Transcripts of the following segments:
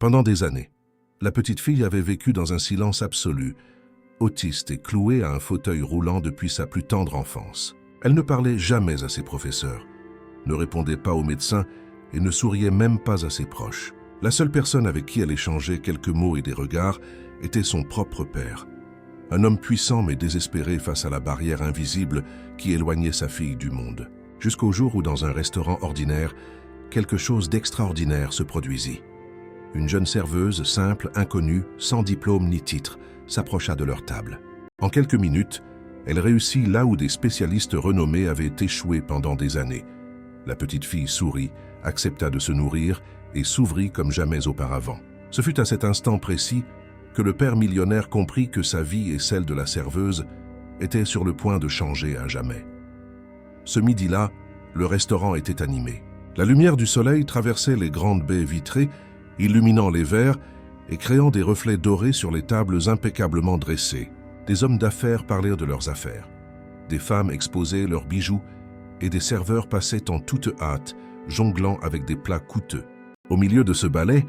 Pendant des années, la petite fille avait vécu dans un silence absolu, autiste et clouée à un fauteuil roulant depuis sa plus tendre enfance. Elle ne parlait jamais à ses professeurs, ne répondait pas aux médecins et ne souriait même pas à ses proches. La seule personne avec qui elle échangeait quelques mots et des regards était son propre père. Un homme puissant mais désespéré face à la barrière invisible qui éloignait sa fille du monde. Jusqu'au jour où, dans un restaurant ordinaire, quelque chose d'extraordinaire se produisit. Une jeune serveuse, simple, inconnue, sans diplôme ni titre, s'approcha de leur table. En quelques minutes, elle réussit là où des spécialistes renommés avaient échoué pendant des années. La petite fille sourit, accepta de se nourrir et s'ouvrit comme jamais auparavant. Ce fut à cet instant précis que le père millionnaire comprit que sa vie et celle de la serveuse étaient sur le point de changer à jamais. Ce midi-là, le restaurant était animé. La lumière du soleil traversait les grandes baies vitrées, illuminant les verres et créant des reflets dorés sur les tables impeccablement dressées. Des hommes d'affaires parlaient de leurs affaires. Des femmes exposaient leurs bijoux et des serveurs passaient en toute hâte, jonglant avec des plats coûteux. Au milieu de ce ballet,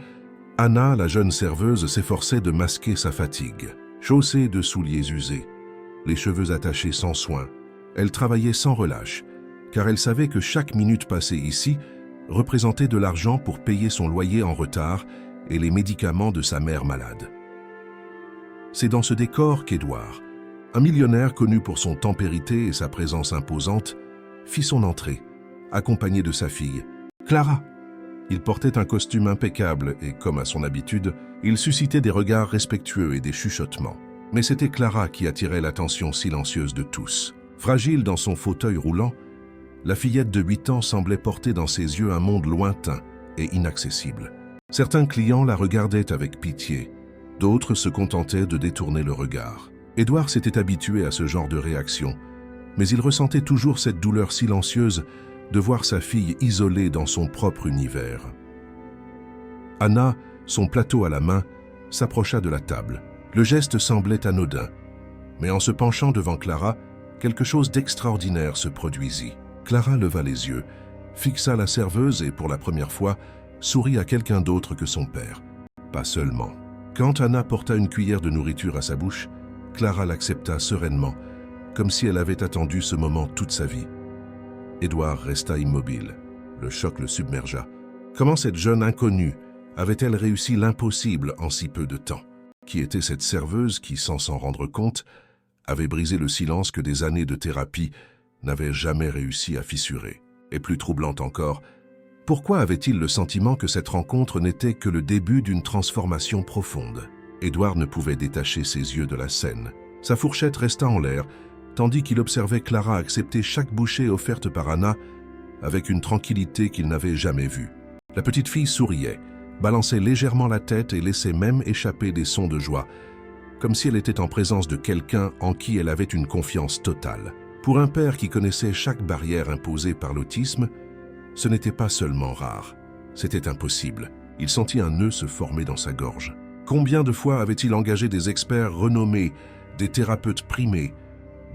Anna, la jeune serveuse, s'efforçait de masquer sa fatigue. Chaussée de souliers usés, les cheveux attachés sans soin, elle travaillait sans relâche, car elle savait que chaque minute passée ici représentait de l'argent pour payer son loyer en retard et les médicaments de sa mère malade. C'est dans ce décor qu'Edouard, un millionnaire connu pour son tempérité et sa présence imposante, fit son entrée, accompagné de sa fille, Clara. Il portait un costume impeccable et, comme à son habitude, il suscitait des regards respectueux et des chuchotements. Mais c'était Clara qui attirait l'attention silencieuse de tous. Fragile dans son fauteuil roulant, la fillette de 8 ans semblait porter dans ses yeux un monde lointain et inaccessible. Certains clients la regardaient avec pitié, d'autres se contentaient de détourner le regard. Édouard s'était habitué à ce genre de réaction, mais il ressentait toujours cette douleur silencieuse de voir sa fille isolée dans son propre univers. Anna, son plateau à la main, s'approcha de la table. Le geste semblait anodin, mais en se penchant devant Clara, quelque chose d'extraordinaire se produisit. Clara leva les yeux, fixa la serveuse et, pour la première fois, sourit à quelqu'un d'autre que son père. Pas seulement. Quand Anna porta une cuillère de nourriture à sa bouche, Clara l'accepta sereinement, comme si elle avait attendu ce moment toute sa vie. Édouard resta immobile. Le choc le submergea. Comment cette jeune inconnue avait-elle réussi l'impossible en si peu de temps? Qui était cette serveuse qui, sans s'en rendre compte, avait brisé le silence que des années de thérapie n'avaient jamais réussi à fissurer? Et plus troublante encore, pourquoi avait-il le sentiment que cette rencontre n'était que le début d'une transformation profonde? Édouard ne pouvait détacher ses yeux de la scène. Sa fourchette resta en l'air, tandis qu'il observait Clara accepter chaque bouchée offerte par Anna avec une tranquillité qu'il n'avait jamais vue. La petite fille souriait, balançait légèrement la tête et laissait même échapper des sons de joie, comme si elle était en présence de quelqu'un en qui elle avait une confiance totale. Pour un père qui connaissait chaque barrière imposée par l'autisme, ce n'était pas seulement rare, c'était impossible. Il sentit un nœud se former dans sa gorge. Combien de fois avait-il engagé des experts renommés, des thérapeutes primés,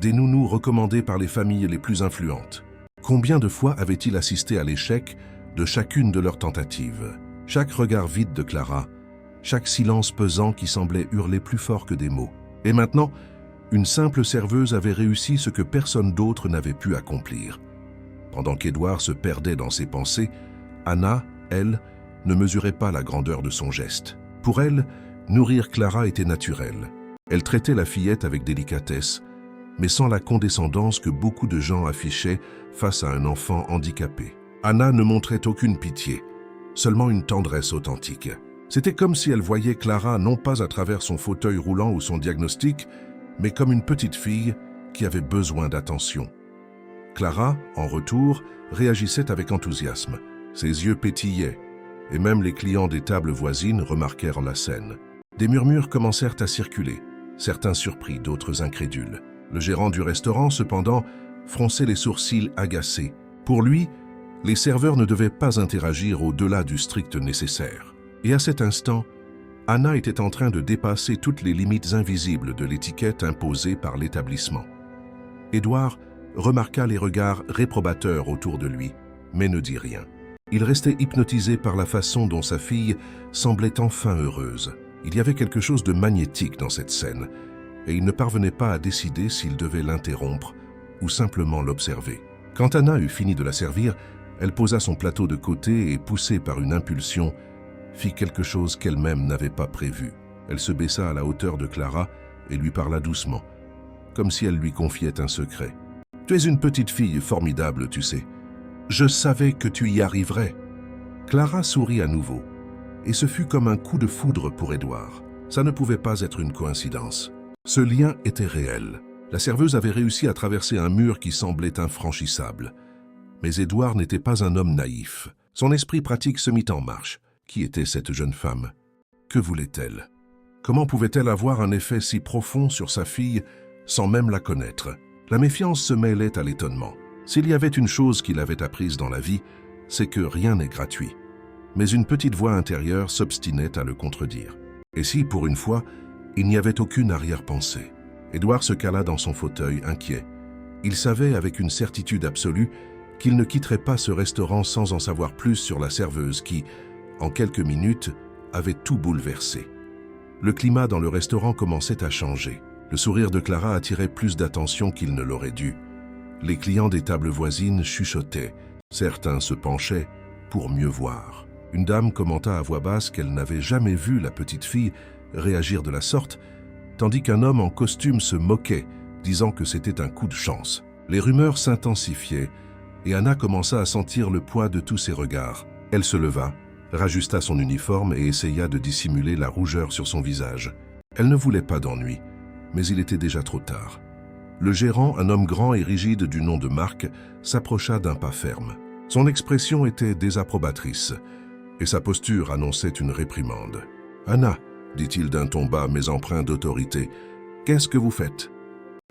des nounous recommandés par les familles les plus influentes? Combien de fois avait-il assisté à l'échec de chacune de leurs tentatives? Chaque regard vide de Clara, chaque silence pesant qui semblait hurler plus fort que des mots. Et maintenant, une simple serveuse avait réussi ce que personne d'autre n'avait pu accomplir. Pendant qu'Édouard se perdait dans ses pensées, Anna, elle, ne mesurait pas la grandeur de son geste. Pour elle, nourrir Clara était naturel. Elle traitait la fillette avec délicatesse, mais sans la condescendance que beaucoup de gens affichaient face à un enfant handicapé. Anna ne montrait aucune pitié, seulement une tendresse authentique. C'était comme si elle voyait Clara non pas à travers son fauteuil roulant ou son diagnostic, mais comme une petite fille qui avait besoin d'attention. Clara, en retour, réagissait avec enthousiasme. Ses yeux pétillaient, et même les clients des tables voisines remarquèrent la scène. Des murmures commencèrent à circuler, certains surpris, d'autres incrédules. Le gérant du restaurant, cependant, fronçait les sourcils agacés. Pour lui, les serveurs ne devaient pas interagir au-delà du strict nécessaire. Et à cet instant, Anna était en train de dépasser toutes les limites invisibles de l'étiquette imposée par l'établissement. Édouard remarqua les regards réprobateurs autour de lui, mais ne dit rien. Il restait hypnotisé par la façon dont sa fille semblait enfin heureuse. Il y avait quelque chose de magnétique dans cette scène, et il ne parvenait pas à décider s'il devait l'interrompre ou simplement l'observer. Quand Anna eut fini de la servir, elle posa son plateau de côté et, poussée par une impulsion, fit quelque chose qu'elle-même n'avait pas prévu. Elle se baissa à la hauteur de Clara et lui parla doucement, comme si elle lui confiait un secret. « Tu es une petite fille formidable, tu sais. Je savais que tu y arriverais. » Clara sourit à nouveau, et ce fut comme un coup de foudre pour Édouard. Ça ne pouvait pas être une coïncidence. Ce lien était réel. La serveuse avait réussi à traverser un mur qui semblait infranchissable. Mais Édouard n'était pas un homme naïf. Son esprit pratique se mit en marche. Qui était cette jeune femme? Que voulait-elle? Comment pouvait-elle avoir un effet si profond sur sa fille sans même la connaître? La méfiance se mêlait à l'étonnement. S'il y avait une chose qu'il avait apprise dans la vie, c'est que rien n'est gratuit. Mais une petite voix intérieure s'obstinait à le contredire. Et si, pour une fois, il n'y avait aucune arrière-pensée? Édouard se cala dans son fauteuil, inquiet. Il savait avec une certitude absolue qu'il ne quitterait pas ce restaurant sans en savoir plus sur la serveuse qui, en quelques minutes, avait tout bouleversé. Le climat dans le restaurant commençait à changer. Le sourire de Clara attirait plus d'attention qu'il ne l'aurait dû. Les clients des tables voisines chuchotaient. Certains se penchaient pour mieux voir. Une dame commenta à voix basse qu'elle n'avait jamais vu la petite fille réagir de la sorte, tandis qu'un homme en costume se moquait, disant que c'était un coup de chance. Les rumeurs s'intensifiaient, et Anna commença à sentir le poids de tous ces regards. Elle se leva, rajusta son uniforme et essaya de dissimuler la rougeur sur son visage. Elle ne voulait pas d'ennui, mais il était déjà trop tard. Le gérant, un homme grand et rigide du nom de Marc, s'approcha d'un pas ferme. Son expression était désapprobatrice, et sa posture annonçait une réprimande. « Anna, dit-il d'un ton bas mais empreint d'autorité, qu'est-ce que vous faites?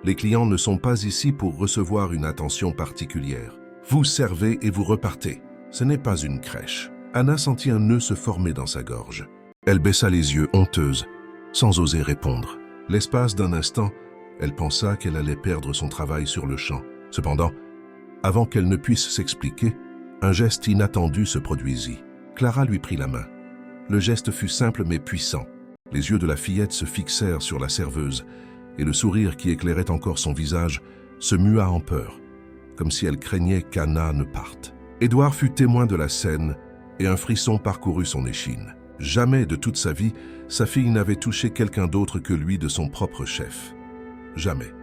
Les clients ne sont pas ici pour recevoir une attention particulière. Vous servez et vous repartez. Ce n'est pas une crèche. » Anna sentit un nœud se former dans sa gorge. Elle baissa les yeux, honteuse, sans oser répondre. L'espace d'un instant, elle pensa qu'elle allait perdre son travail sur le champ. Cependant, avant qu'elle ne puisse s'expliquer, un geste inattendu se produisit. Clara lui prit la main. Le geste fut simple mais puissant. Les yeux de la fillette se fixèrent sur la serveuse, et le sourire qui éclairait encore son visage se mua en peur, comme si elle craignait qu'Anna ne parte. Édouard fut témoin de la scène, et un frisson parcourut son échine. Jamais de toute sa vie, sa fille n'avait touché quelqu'un d'autre que lui de son propre chef. Jamais.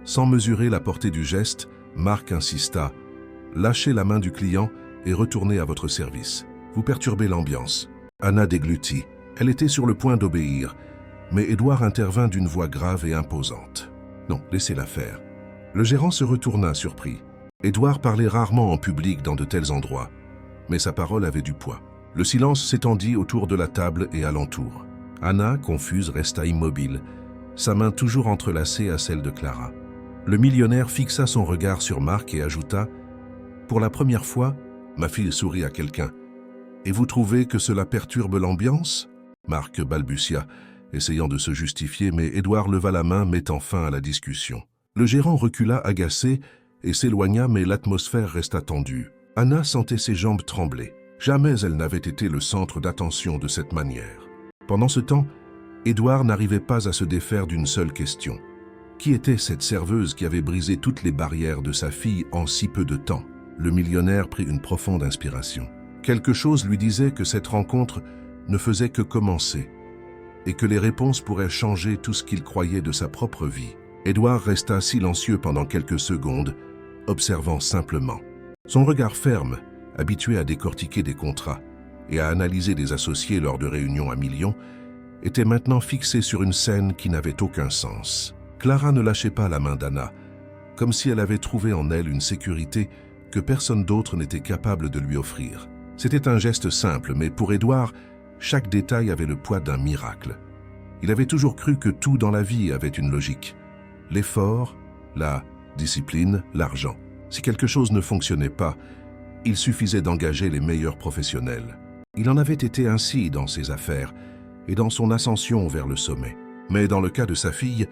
Sans mesurer la portée du geste, Marc insista. « Lâchez la main du client et retournez à votre service. Vous perturbez l'ambiance. » Anna déglutit. Elle était sur le point d'obéir, mais Édouard intervint d'une voix grave et imposante. « Non, laissez-la faire. » Le gérant se retourna surpris. Édouard parlait rarement en public dans de tels endroits, mais sa parole avait du poids. Le silence s'étendit autour de la table et alentour. Anna, confuse, resta immobile, sa main toujours entrelacée à celle de Clara. Le millionnaire fixa son regard sur Marc et ajouta « Pour la première fois, ma fille sourit à quelqu'un. Et vous trouvez que cela perturbe l'ambiance ?» Marc balbutia, essayant de se justifier, mais Édouard leva la main, mettant fin à la discussion. Le gérant recula agacé et s'éloigna, mais l'atmosphère resta tendue. Anna sentait ses jambes trembler. Jamais elle n'avait été le centre d'attention de cette manière. Pendant ce temps, Édouard n'arrivait pas à se défaire d'une seule question. Qui était cette serveuse qui avait brisé toutes les barrières de sa fille en si peu de temps? Le millionnaire prit une profonde inspiration. Quelque chose lui disait que cette rencontre ne faisait que commencer et que les réponses pourraient changer tout ce qu'il croyait de sa propre vie. Édouard resta silencieux pendant quelques secondes, observant simplement. Son regard ferme, habitué à décortiquer des contrats et à analyser des associés lors de réunions à millions, était maintenant fixé sur une scène qui n'avait aucun sens. Clara ne lâchait pas la main d'Anna, comme si elle avait trouvé en elle une sécurité que personne d'autre n'était capable de lui offrir. C'était un geste simple, mais pour Édouard, chaque détail avait le poids d'un miracle. Il avait toujours cru que tout dans la vie avait une logique. L'effort, la discipline, l'argent. Si quelque chose ne fonctionnait pas, il suffisait d'engager les meilleurs professionnels. Il en avait été ainsi dans ses affaires et dans son ascension vers le sommet. Mais dans le cas de sa fille,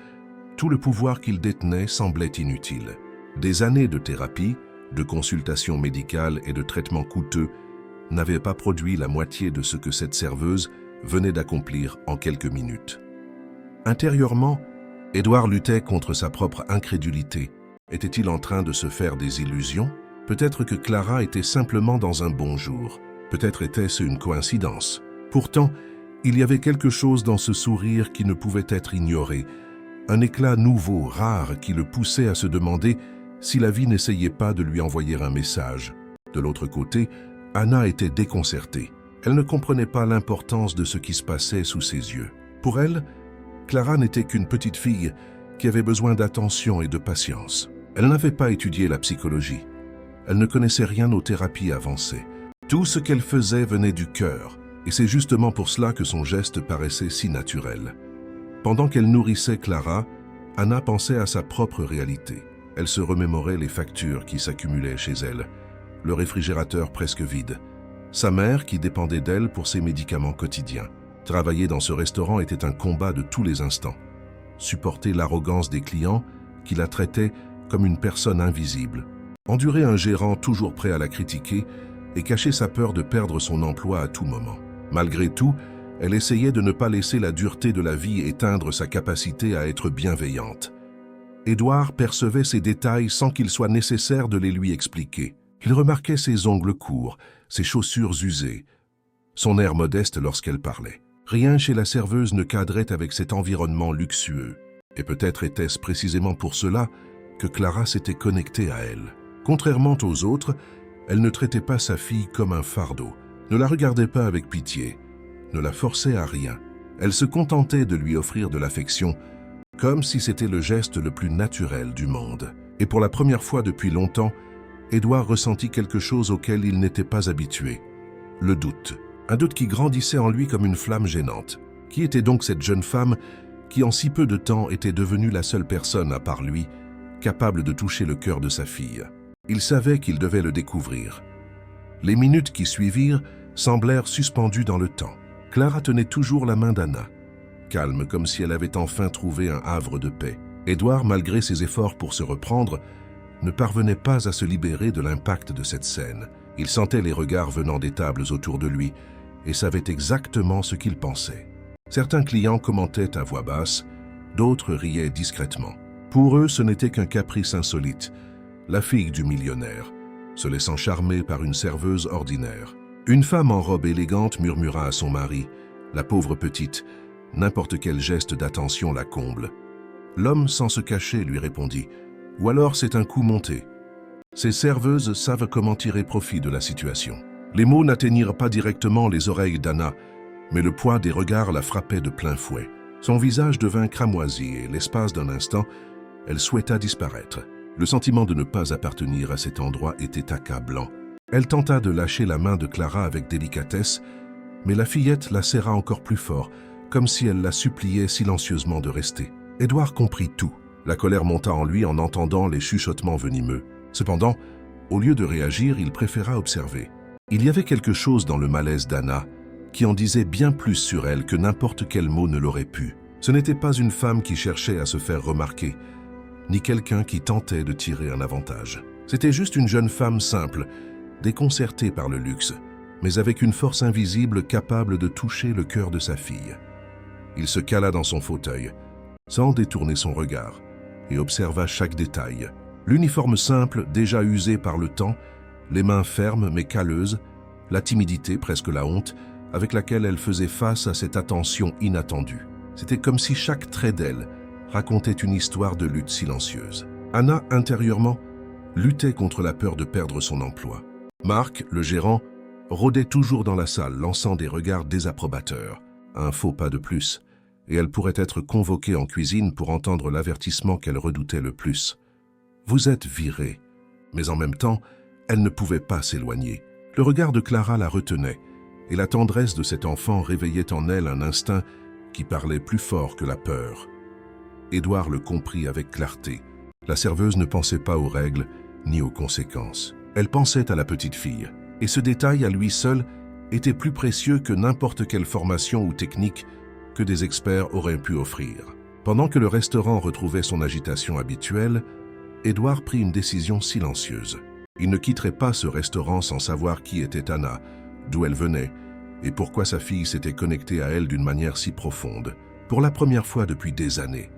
tout le pouvoir qu'il détenait semblait inutile. Des années de thérapie, de consultations médicales et de traitements coûteux n'avait pas produit la moitié de ce que cette serveuse venait d'accomplir en quelques minutes. Intérieurement, Édouard luttait contre sa propre incrédulité. Était-il en train de se faire des illusions? Peut-être que Clara était simplement dans un bon jour. Peut-être était-ce une coïncidence. Pourtant, il y avait quelque chose dans ce sourire qui ne pouvait être ignoré. Un éclat nouveau, rare, qui le poussait à se demander si la vie n'essayait pas de lui envoyer un message. De l'autre côté, Anna était déconcertée. Elle ne comprenait pas l'importance de ce qui se passait sous ses yeux. Pour elle, Clara n'était qu'une petite fille qui avait besoin d'attention et de patience. Elle n'avait pas étudié la psychologie. Elle ne connaissait rien aux thérapies avancées. Tout ce qu'elle faisait venait du cœur, et c'est justement pour cela que son geste paraissait si naturel. Pendant qu'elle nourrissait Clara, Anna pensait à sa propre réalité. Elle se remémorait les factures qui s'accumulaient chez elle, le réfrigérateur presque vide, sa mère qui dépendait d'elle pour ses médicaments quotidiens. Travailler dans ce restaurant était un combat de tous les instants. Supporter l'arrogance des clients qui la traitaient comme une personne invisible. Endurer un gérant toujours prêt à la critiquer et cacher sa peur de perdre son emploi à tout moment. Malgré tout, elle essayait de ne pas laisser la dureté de la vie éteindre sa capacité à être bienveillante. Édouard percevait ces détails sans qu'il soit nécessaire de les lui expliquer. Il remarquait ses ongles courts, ses chaussures usées, son air modeste lorsqu'elle parlait. Rien chez la serveuse ne cadrait avec cet environnement luxueux. Et peut-être était-ce précisément pour cela que Clara s'était connectée à elle. Contrairement aux autres, elle ne traitait pas sa fille comme un fardeau, ne la regardait pas avec pitié, ne la forçait à rien. Elle se contentait de lui offrir de l'affection, comme si c'était le geste le plus naturel du monde. Et pour la première fois depuis longtemps, Édouard ressentit quelque chose auquel il n'était pas habitué. Le doute. Un doute qui grandissait en lui comme une flamme gênante. Qui était donc cette jeune femme qui en si peu de temps était devenue la seule personne, à part lui, capable de toucher le cœur de sa fille? Il savait qu'il devait le découvrir. Les minutes qui suivirent semblèrent suspendues dans le temps. Clara tenait toujours la main d'Anna, calme comme si elle avait enfin trouvé un havre de paix. Édouard, malgré ses efforts pour se reprendre, ne parvenait pas à se libérer de l'impact de cette scène. Il sentait les regards venant des tables autour de lui et savait exactement ce qu'il pensait. Certains clients commentaient à voix basse, d'autres riaient discrètement. Pour eux, ce n'était qu'un caprice insolite, la fille du millionnaire, se laissant charmer par une serveuse ordinaire. Une femme en robe élégante murmura à son mari, « La pauvre petite, n'importe quel geste d'attention la comble. » L'homme, sans se cacher, lui répondit, « Ou alors c'est un coup monté. » Ces serveuses savent comment tirer profit de la situation. Les mots n'atteignirent pas directement les oreilles d'Anna, mais le poids des regards la frappait de plein fouet. Son visage devint cramoisi et, l'espace d'un instant, elle souhaita disparaître. Le sentiment de ne pas appartenir à cet endroit était accablant. Elle tenta de lâcher la main de Clara avec délicatesse, mais la fillette la serra encore plus fort, comme si elle la suppliait silencieusement de rester. Édouard comprit tout. La colère monta en lui en entendant les chuchotements venimeux. Cependant, au lieu de réagir, il préféra observer. Il y avait quelque chose dans le malaise d'Anna qui en disait bien plus sur elle que n'importe quel mot ne l'aurait pu. Ce n'était pas une femme qui cherchait à se faire remarquer, ni quelqu'un qui tentait de tirer un avantage. C'était juste une jeune femme simple, déconcertée par le luxe, mais avec une force invisible capable de toucher le cœur de sa fille. Il se cala dans son fauteuil, sans détourner son regard, et observa chaque détail. L'uniforme simple, déjà usé par le temps, les mains fermes mais calleuses, la timidité, presque la honte, avec laquelle elle faisait face à cette attention inattendue. C'était comme si chaque trait d'elle racontait une histoire de lutte silencieuse. Anna, intérieurement, luttait contre la peur de perdre son emploi. Marc, le gérant, rôdait toujours dans la salle, lançant des regards désapprobateurs. Un faux pas de plus, et elle pourrait être convoquée en cuisine pour entendre l'avertissement qu'elle redoutait le plus. « Vous êtes virée ». Mais en même temps, elle ne pouvait pas s'éloigner. Le regard de Clara la retenait, et la tendresse de cet enfant réveillait en elle un instinct qui parlait plus fort que la peur. Édouard le comprit avec clarté. La serveuse ne pensait pas aux règles ni aux conséquences. Elle pensait à la petite fille, et ce détail à lui seul était plus précieux que n'importe quelle formation ou technique que des experts auraient pu offrir. Pendant que le restaurant retrouvait son agitation habituelle, Édouard prit une décision silencieuse. Il ne quitterait pas ce restaurant sans savoir qui était Anna, d'où elle venait et pourquoi sa fille s'était connectée à elle d'une manière si profonde. Pour la première fois depuis des années,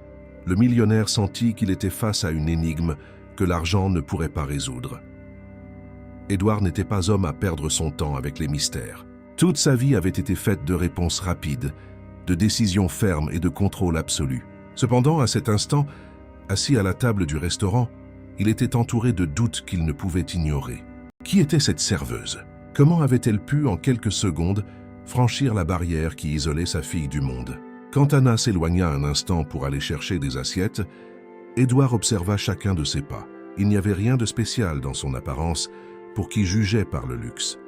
le millionnaire sentit qu'il était face à une énigme que l'argent ne pourrait pas résoudre. Édouard n'était pas homme à perdre son temps avec les mystères. Toute sa vie avait été faite de réponses rapides, de décisions fermes et de contrôle absolu. Cependant, à cet instant, assis à la table du restaurant, il était entouré de doutes qu'il ne pouvait ignorer. Qui était cette serveuse? Comment avait-elle pu, en quelques secondes, franchir la barrière qui isolait sa fille du monde? Quand Anna s'éloigna un instant pour aller chercher des assiettes, Édouard observa chacun de ses pas. Il n'y avait rien de spécial dans son apparence pour qui jugeait par le luxe.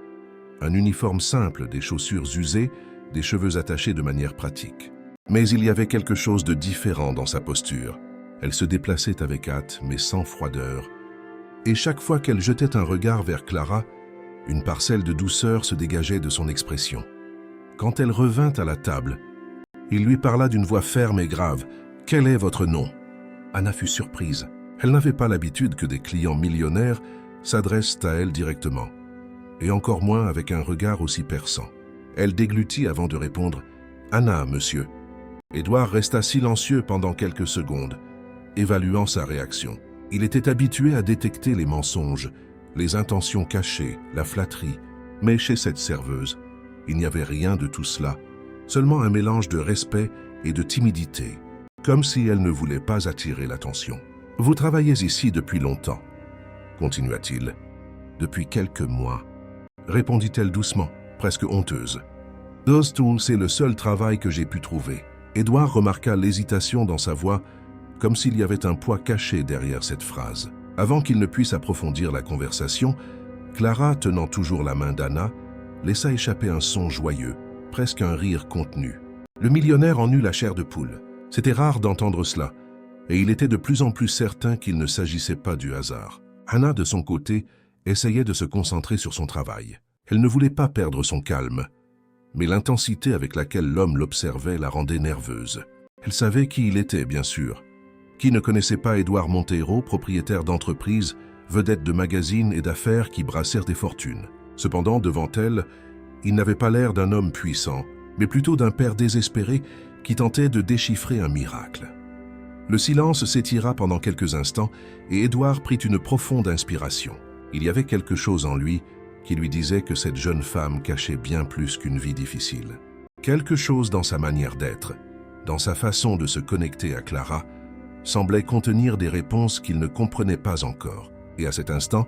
Un uniforme simple, des chaussures usées, des cheveux attachés de manière pratique. Mais il y avait quelque chose de différent dans sa posture. Elle se déplaçait avec hâte, mais sans froideur. Et chaque fois qu'elle jetait un regard vers Clara, une parcelle de douceur se dégageait de son expression. Quand elle revint à la table, il lui parla d'une voix ferme et grave. « Quel est votre nom ?» Anna fut surprise. Elle n'avait pas l'habitude que des clients millionnaires s'adressent à elle directement, et encore moins avec un regard aussi perçant. Elle déglutit avant de répondre « Anna, monsieur ». Édouard resta silencieux pendant quelques secondes, évaluant sa réaction. Il était habitué à détecter les mensonges, les intentions cachées, la flatterie. Mais chez cette serveuse, il n'y avait rien de tout cela, seulement un mélange de respect et de timidité, comme si elle ne voulait pas attirer l'attention. « Vous travaillez ici depuis longtemps », continua-t-il. « Depuis quelques mois », répondit-elle doucement, presque honteuse. « Dostum, c'est le seul travail que j'ai pu trouver. » Édouard remarqua l'hésitation dans sa voix, comme s'il y avait un poids caché derrière cette phrase. Avant qu'il ne puisse approfondir la conversation, Clara, tenant toujours la main d'Anna, laissa échapper un son joyeux, presque un rire contenu. Le millionnaire en eut la chair de poule. C'était rare d'entendre cela, et il était de plus en plus certain qu'il ne s'agissait pas du hasard. Anna, de son côté, essayait de se concentrer sur son travail. Elle ne voulait pas perdre son calme, mais l'intensité avec laquelle l'homme l'observait la rendait nerveuse. Elle savait qui il était, bien sûr. Qui ne connaissait pas Édouard Monteiro, propriétaire d'entreprises, vedette de magazines et d'affaires qui brassèrent des fortunes. Cependant, devant elle, il n'avait pas l'air d'un homme puissant, mais plutôt d'un père désespéré qui tentait de déchiffrer un miracle. Le silence s'étira pendant quelques instants et Édouard prit une profonde inspiration. Il y avait quelque chose en lui qui lui disait que cette jeune femme cachait bien plus qu'une vie difficile. Quelque chose dans sa manière d'être, dans sa façon de se connecter à Clara, semblait contenir des réponses qu'il ne comprenait pas encore. Et à cet instant,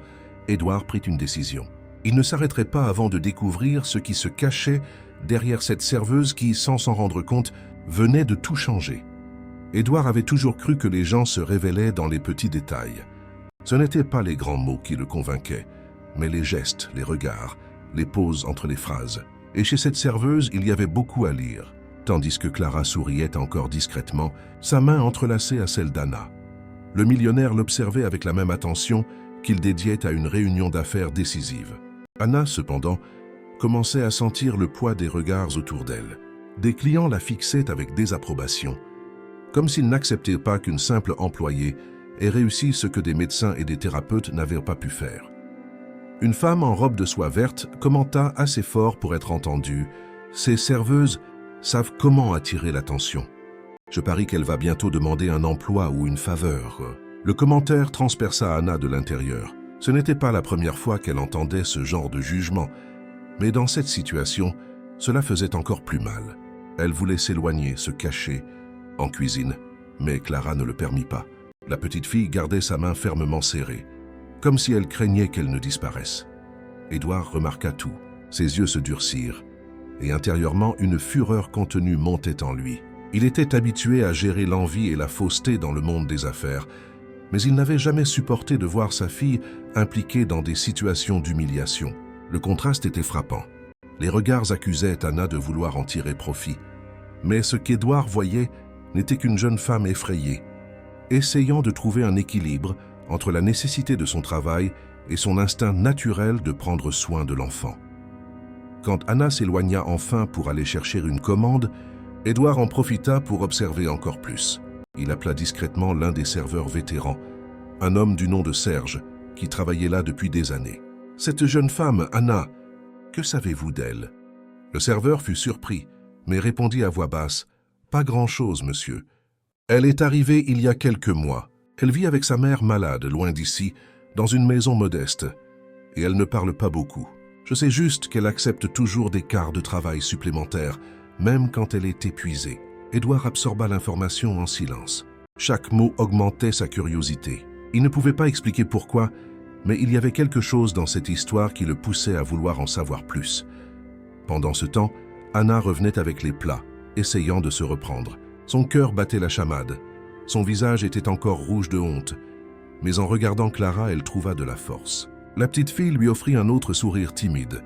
Édouard prit une décision. Il ne s'arrêterait pas avant de découvrir ce qui se cachait derrière cette serveuse qui, sans s'en rendre compte, venait de tout changer. Édouard avait toujours cru que les gens se révélaient dans les petits détails. Ce n'étaient pas les grands mots qui le convainquaient, mais les gestes, les regards, les pauses entre les phrases. Et chez cette serveuse, il y avait beaucoup à lire. Tandis que Clara souriait encore discrètement, sa main entrelacée à celle d'Anna. Le millionnaire l'observait avec la même attention qu'il dédiait à une réunion d'affaires décisive. Anna, cependant, commençait à sentir le poids des regards autour d'elle. Des clients la fixaient avec désapprobation, comme s'ils n'acceptaient pas qu'une simple employée ait réussi ce que des médecins et des thérapeutes n'avaient pas pu faire. Une femme en robe de soie verte commenta assez fort pour être entendue. « Ces serveuses savent comment attirer l'attention. Je parie qu'elle va bientôt demander un emploi ou une faveur. » Le commentaire transperça Anna de l'intérieur. Ce n'était pas la première fois qu'elle entendait ce genre de jugement, mais dans cette situation, cela faisait encore plus mal. Elle voulait s'éloigner, se cacher, en cuisine, mais Clara ne le permit pas. La petite fille gardait sa main fermement serrée, comme si elle craignait qu'elle ne disparaisse. Édouard remarqua tout. Ses yeux se durcirent, et intérieurement, une fureur contenue montait en lui. Il était habitué à gérer l'envie et la fausseté dans le monde des affaires, mais il n'avait jamais supporté de voir sa fille impliquée dans des situations d'humiliation. Le contraste était frappant. Les regards accusaient Anna de vouloir en tirer profit. Mais ce qu'Édouard voyait n'était qu'une jeune femme effrayée, essayant de trouver un équilibre entre la nécessité de son travail et son instinct naturel de prendre soin de l'enfant. Quand Anna s'éloigna enfin pour aller chercher une commande, Édouard en profita pour observer encore plus. Il appela discrètement l'un des serveurs vétérans, un homme du nom de Serge, qui travaillait là depuis des années. « Cette jeune femme, Anna, Que savez-vous d'elle » Le serveur fut surpris, mais répondit à voix basse « Pas grand-chose, monsieur. Elle est arrivée il y a quelques mois. Elle vit avec sa mère malade, loin d'ici, dans une maison modeste, et elle ne parle pas beaucoup. Je sais juste qu'elle accepte toujours des quarts de travail supplémentaires, même quand elle est épuisée. » Édouard absorba l'information en silence. Chaque mot augmentait sa curiosité. Il ne pouvait pas expliquer pourquoi, mais il y avait quelque chose dans cette histoire qui le poussait à vouloir en savoir plus. Pendant ce temps, Anna revenait avec les plats, essayant de se reprendre. Son cœur battait la chamade. Son visage était encore rouge de honte. Mais en regardant Clara, elle trouva de la force. La petite fille lui offrit un autre sourire timide,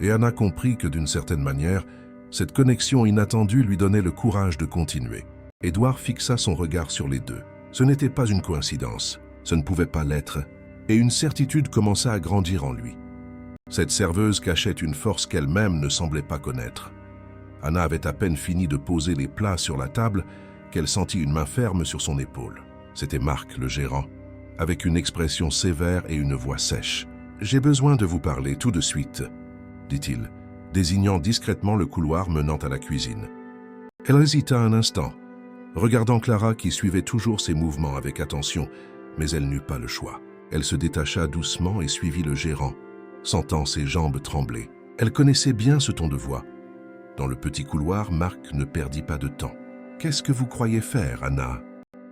et Anna comprit que d'une certaine manière, cette connexion inattendue lui donnait le courage de continuer. Édouard fixa son regard sur les deux. Ce n'était pas une coïncidence, ce ne pouvait pas l'être, et une certitude commença à grandir en lui. Cette serveuse cachait une force qu'elle-même ne semblait pas connaître. Anna avait à peine fini de poser les plats sur la table qu'elle sentit une main ferme sur son épaule. C'était Marc, le gérant, avec une expression sévère et une voix sèche. « J'ai besoin de vous parler tout de suite, » dit-il, désignant discrètement le couloir menant à la cuisine. Elle hésita un instant, regardant Clara qui suivait toujours ses mouvements avec attention, mais elle n'eut pas le choix. Elle se détacha doucement et suivit le gérant, sentant ses jambes trembler. Elle connaissait bien ce ton de voix. Dans le petit couloir, Marc ne perdit pas de temps. « Qu'est-ce que vous croyez faire, Anna »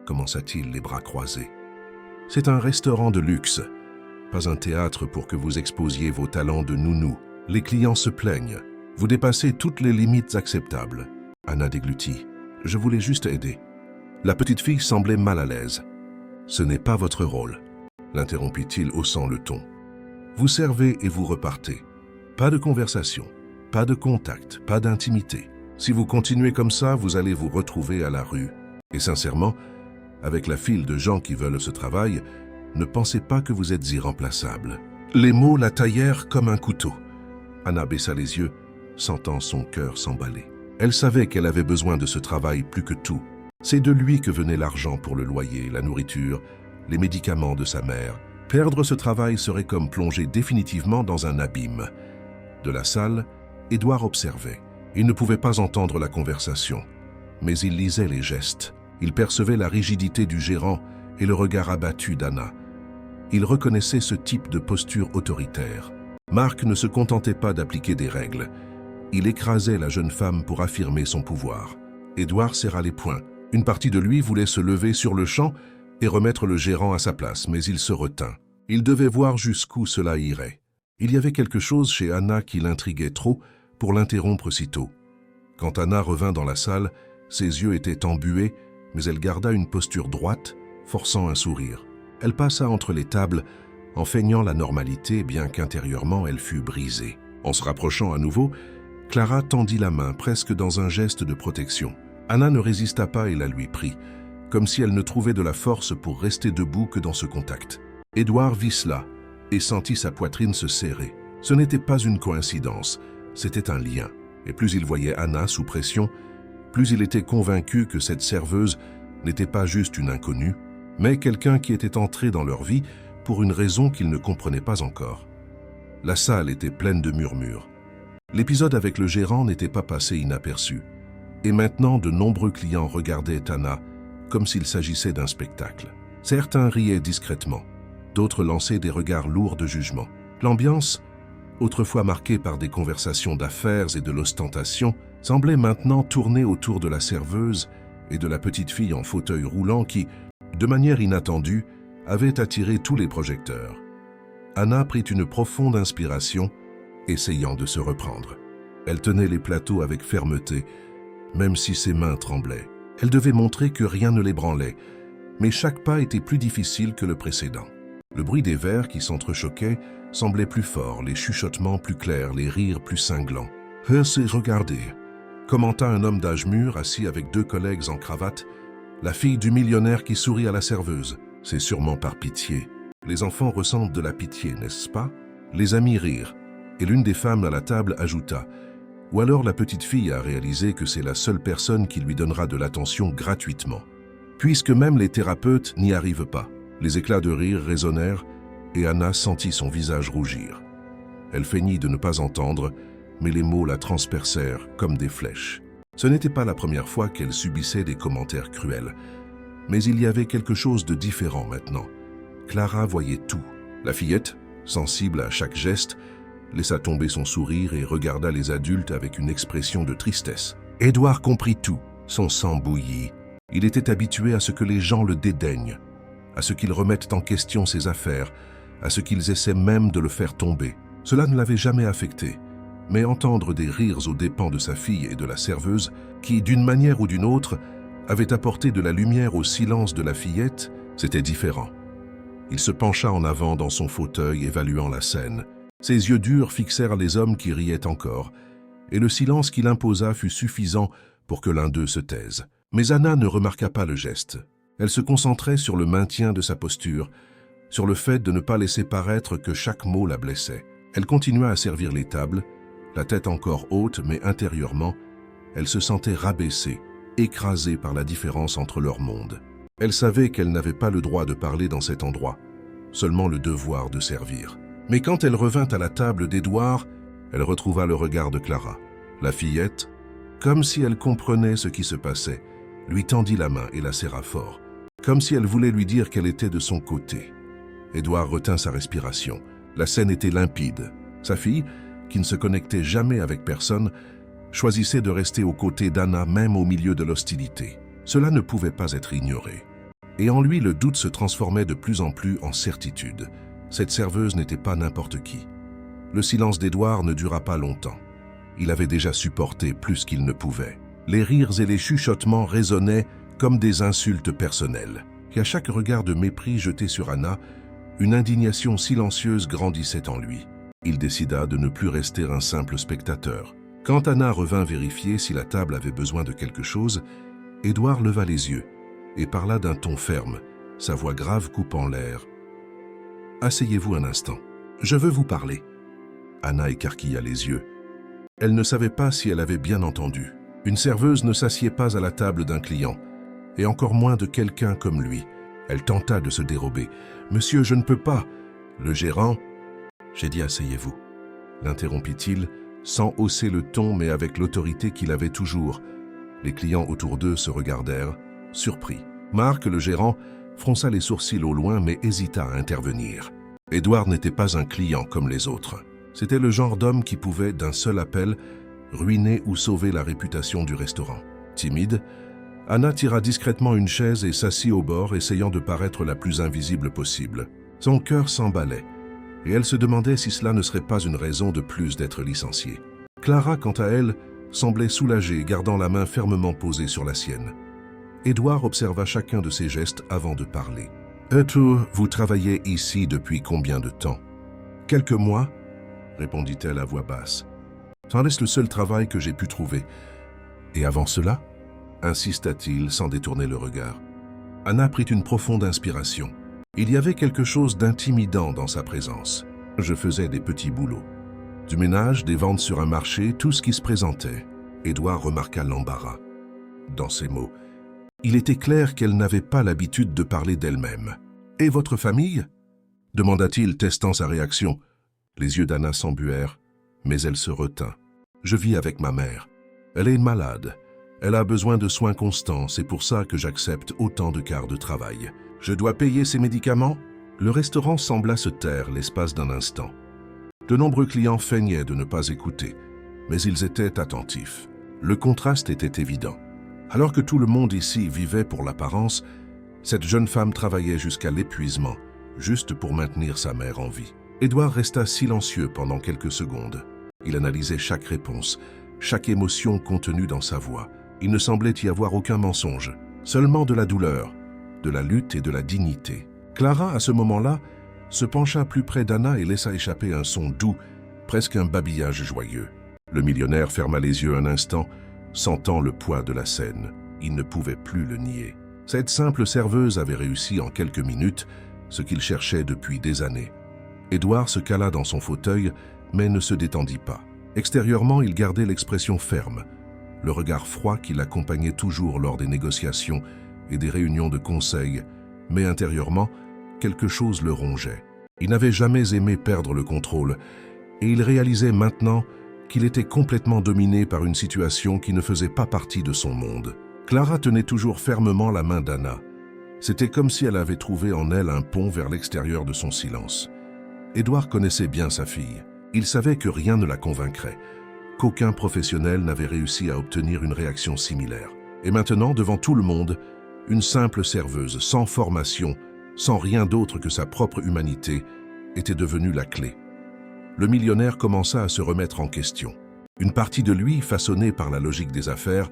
commença-t-il, les bras croisés. « C'est un restaurant de luxe, pas un théâtre pour que vous exposiez vos talents de nounou. Les clients se plaignent. Vous dépassez toutes les limites acceptables. » Anna déglutit. « Je voulais juste aider. » La petite fille semblait mal à l'aise. « Ce n'est pas votre rôle, » l'interrompit-il, haussant le ton. « Vous servez et vous repartez. Pas de conversation, pas de contact, pas d'intimité. Si vous continuez comme ça, vous allez vous retrouver à la rue. Et sincèrement, avec la file de gens qui veulent ce travail, ne pensez pas que vous êtes irremplaçable. » Les mots la taillèrent comme un couteau. Anna baissa les yeux, sentant son cœur s'emballer. Elle savait qu'elle avait besoin de ce travail plus que tout. C'est de lui que venait l'argent pour le loyer, la nourriture, les médicaments de sa mère. Perdre ce travail serait comme plonger définitivement dans un abîme. De la salle, Édouard observait. Il ne pouvait pas entendre la conversation, mais il lisait les gestes. Il percevait la rigidité du gérant et le regard abattu d'Anna. Il reconnaissait ce type de posture autoritaire. Marc ne se contentait pas d'appliquer des règles. Il écrasait la jeune femme pour affirmer son pouvoir. Édouard serra les poings. Une partie de lui voulait se lever sur le champ et remettre le gérant à sa place, mais il se retint. Il devait voir jusqu'où cela irait. Il y avait quelque chose chez Anna qui l'intriguait trop pour l'interrompre si tôt. Quand Anna revint dans la salle, ses yeux étaient embués, mais elle garda une posture droite, forçant un sourire. Elle passa entre les tables, en feignant la normalité, bien qu'intérieurement elle fût brisée. En se rapprochant à nouveau, Clara tendit la main, presque dans un geste de protection. Anna ne résista pas et la lui prit, comme si elle ne trouvait de la force pour rester debout que dans ce contact. Édouard vit cela et sentit sa poitrine se serrer. Ce n'était pas une coïncidence, c'était un lien. Et plus il voyait Anna sous pression, plus il était convaincu que cette serveuse n'était pas juste une inconnue, mais quelqu'un qui était entré dans leur vie pour une raison qu'ils ne comprenaient pas encore. La salle était pleine de murmures. L'épisode avec le gérant n'était pas passé inaperçu. Et maintenant, de nombreux clients regardaient Anna comme s'il s'agissait d'un spectacle. Certains riaient discrètement, d'autres lançaient des regards lourds de jugement. L'ambiance, autrefois marquée par des conversations d'affaires et de l'ostentation, semblait maintenant tourner autour de la serveuse et de la petite fille en fauteuil roulant qui, de manière inattendue, avait attiré tous les projecteurs. Anna prit une profonde inspiration, essayant de se reprendre. Elle tenait les plateaux avec fermeté, même si ses mains tremblaient. Elle devait montrer que rien ne l'ébranlait, mais chaque pas était plus difficile que le précédent. Le bruit des verres qui s'entrechoquaient semblait plus fort, les chuchotements plus clairs, les rires plus cinglants. « Regardez », commenta un homme d'âge mûr assis avec deux collègues en cravate, la fille du millionnaire qui sourit à la serveuse. C'est sûrement par pitié. Les enfants ressentent de la pitié, n'est-ce pas? Les amis rirent, et l'une des femmes à la table ajouta « Ou alors la petite fille a réalisé que c'est la seule personne qui lui donnera de l'attention gratuitement. Puisque même les thérapeutes n'y arrivent pas. » Les éclats de rire résonnèrent, et Anna sentit son visage rougir. Elle feignit de ne pas entendre, mais les mots la transpercèrent comme des flèches. Ce n'était pas la première fois qu'elle subissait des commentaires cruels. Mais il y avait quelque chose de différent maintenant. Clara voyait tout. La fillette, sensible à chaque geste, laissa tomber son sourire et regarda les adultes avec une expression de tristesse. Édouard comprit tout. Son sang bouillit. Il était habitué à ce que les gens le dédaignent, à ce qu'ils remettent en question ses affaires, à ce qu'ils essaient même de le faire tomber. Cela ne l'avait jamais affecté. Mais entendre des rires aux dépens de sa fille et de la serveuse, qui, d'une manière ou d'une autre, avait apporté de la lumière au silence de la fillette, c'était différent. Il se pencha en avant dans son fauteuil, évaluant la scène. Ses yeux durs fixèrent les hommes qui riaient encore, et le silence qu'il imposa fut suffisant pour que l'un d'eux se taise. Mais Anna ne remarqua pas le geste. Elle se concentrait sur le maintien de sa posture, sur le fait de ne pas laisser paraître que chaque mot la blessait. Elle continua à servir les tables, la tête encore haute, mais intérieurement, elle se sentait rabaissée, écrasée par la différence entre leurs mondes. Elle savait qu'elle n'avait pas le droit de parler dans cet endroit, seulement le devoir de servir. Mais quand elle revint à la table d'Édouard, elle retrouva le regard de Clara. La fillette, comme si elle comprenait ce qui se passait, lui tendit la main et la serra fort, comme si elle voulait lui dire qu'elle était de son côté. Édouard retint sa respiration. La scène était limpide. Sa fille, qui ne se connectait jamais avec personne, choisissait de rester aux côtés d'Anna même au milieu de l'hostilité. Cela ne pouvait pas être ignoré. Et en lui, le doute se transformait de plus en plus en certitude. Cette serveuse n'était pas n'importe qui. Le silence d'Édouard ne dura pas longtemps. Il avait déjà supporté plus qu'il ne pouvait. Les rires et les chuchotements résonnaient comme des insultes personnelles. Et à chaque regard de mépris jeté sur Anna, une indignation silencieuse grandissait en lui. Il décida de ne plus rester un simple spectateur. Quand Anna revint vérifier si la table avait besoin de quelque chose, Édouard leva les yeux et parla d'un ton ferme, sa voix grave coupant l'air. « Asseyez-vous un instant. Je veux vous parler. » Anna écarquilla les yeux. Elle ne savait pas si elle avait bien entendu. Une serveuse ne s'assied pas à la table d'un client, et encore moins de quelqu'un comme lui. Elle tenta de se dérober. « Monsieur, je ne peux pas. » Le gérant... « J'ai dit asseyez-vous. » L'interrompit-il, sans hausser le ton mais avec l'autorité qu'il avait toujours. Les clients autour d'eux se regardèrent, surpris. Marc, le gérant, fronça les sourcils au loin mais hésita à intervenir. Édouard n'était pas un client comme les autres. C'était le genre d'homme qui pouvait, d'un seul appel, ruiner ou sauver la réputation du restaurant. Timide, Anna tira discrètement une chaise et s'assit au bord, essayant de paraître la plus invisible possible. Son cœur s'emballait, et elle se demandait si cela ne serait pas une raison de plus d'être licenciée. Clara, quant à elle, semblait soulagée, gardant la main fermement posée sur la sienne. Édouard observa chacun de ses gestes avant de parler. « Vous travaillez ici depuis combien de temps ?»« Quelques mois, » répondit-elle à voix basse. « Ça reste le seul travail que j'ai pu trouver. »« Et avant cela ?» insista-t-il sans détourner le regard. Anna prit une profonde inspiration. Il y avait quelque chose d'intimidant dans sa présence. Je faisais des petits boulots. Du ménage, des ventes sur un marché, tout ce qui se présentait. Édouard remarqua l'embarras dans ses mots. Il était clair qu'elle n'avait pas l'habitude de parler d'elle-même. « Et votre famille ?» demanda-t-il, testant sa réaction. Les yeux d'Anna s'embuèrent, mais elle se retint. « Je vis avec ma mère. Elle est malade. Elle a besoin de soins constants, c'est pour ça que j'accepte autant de quarts de travail. Je dois payer ses médicaments ?» Le restaurant sembla se taire l'espace d'un instant. De nombreux clients feignaient de ne pas écouter, mais ils étaient attentifs. Le contraste était évident. Alors que tout le monde ici vivait pour l'apparence, cette jeune femme travaillait jusqu'à l'épuisement, juste pour maintenir sa mère en vie. Édouard resta silencieux pendant quelques secondes. Il analysait chaque réponse, chaque émotion contenue dans sa voix. Il ne semblait y avoir aucun mensonge, seulement de la douleur, de la lutte et de la dignité. Clara, à ce moment-là, se pencha plus près d'Anna et laissa échapper un son doux, presque un babillage joyeux. Le millionnaire ferma les yeux un instant, sentant le poids de la scène. Il ne pouvait plus le nier. Cette simple serveuse avait réussi en quelques minutes ce qu'il cherchait depuis des années. Édouard se cala dans son fauteuil, mais ne se détendit pas. Extérieurement, il gardait l'expression ferme, le regard froid qui l'accompagnait toujours lors des négociations et des réunions de conseil, mais intérieurement, quelque chose le rongeait. Il n'avait jamais aimé perdre le contrôle, et il réalisait maintenant qu'il était complètement dominé par une situation qui ne faisait pas partie de son monde. Clara tenait toujours fermement la main d'Anna. C'était comme si elle avait trouvé en elle un pont vers l'extérieur de son silence. Édouard connaissait bien sa fille. Il savait que rien ne la convaincrait, qu'aucun professionnel n'avait réussi à obtenir une réaction similaire. Et maintenant, devant tout le monde, une simple serveuse, sans formation, sans rien d'autre que sa propre humanité, était devenue la clé. Le millionnaire commença à se remettre en question. Une partie de lui, façonnée par la logique des affaires,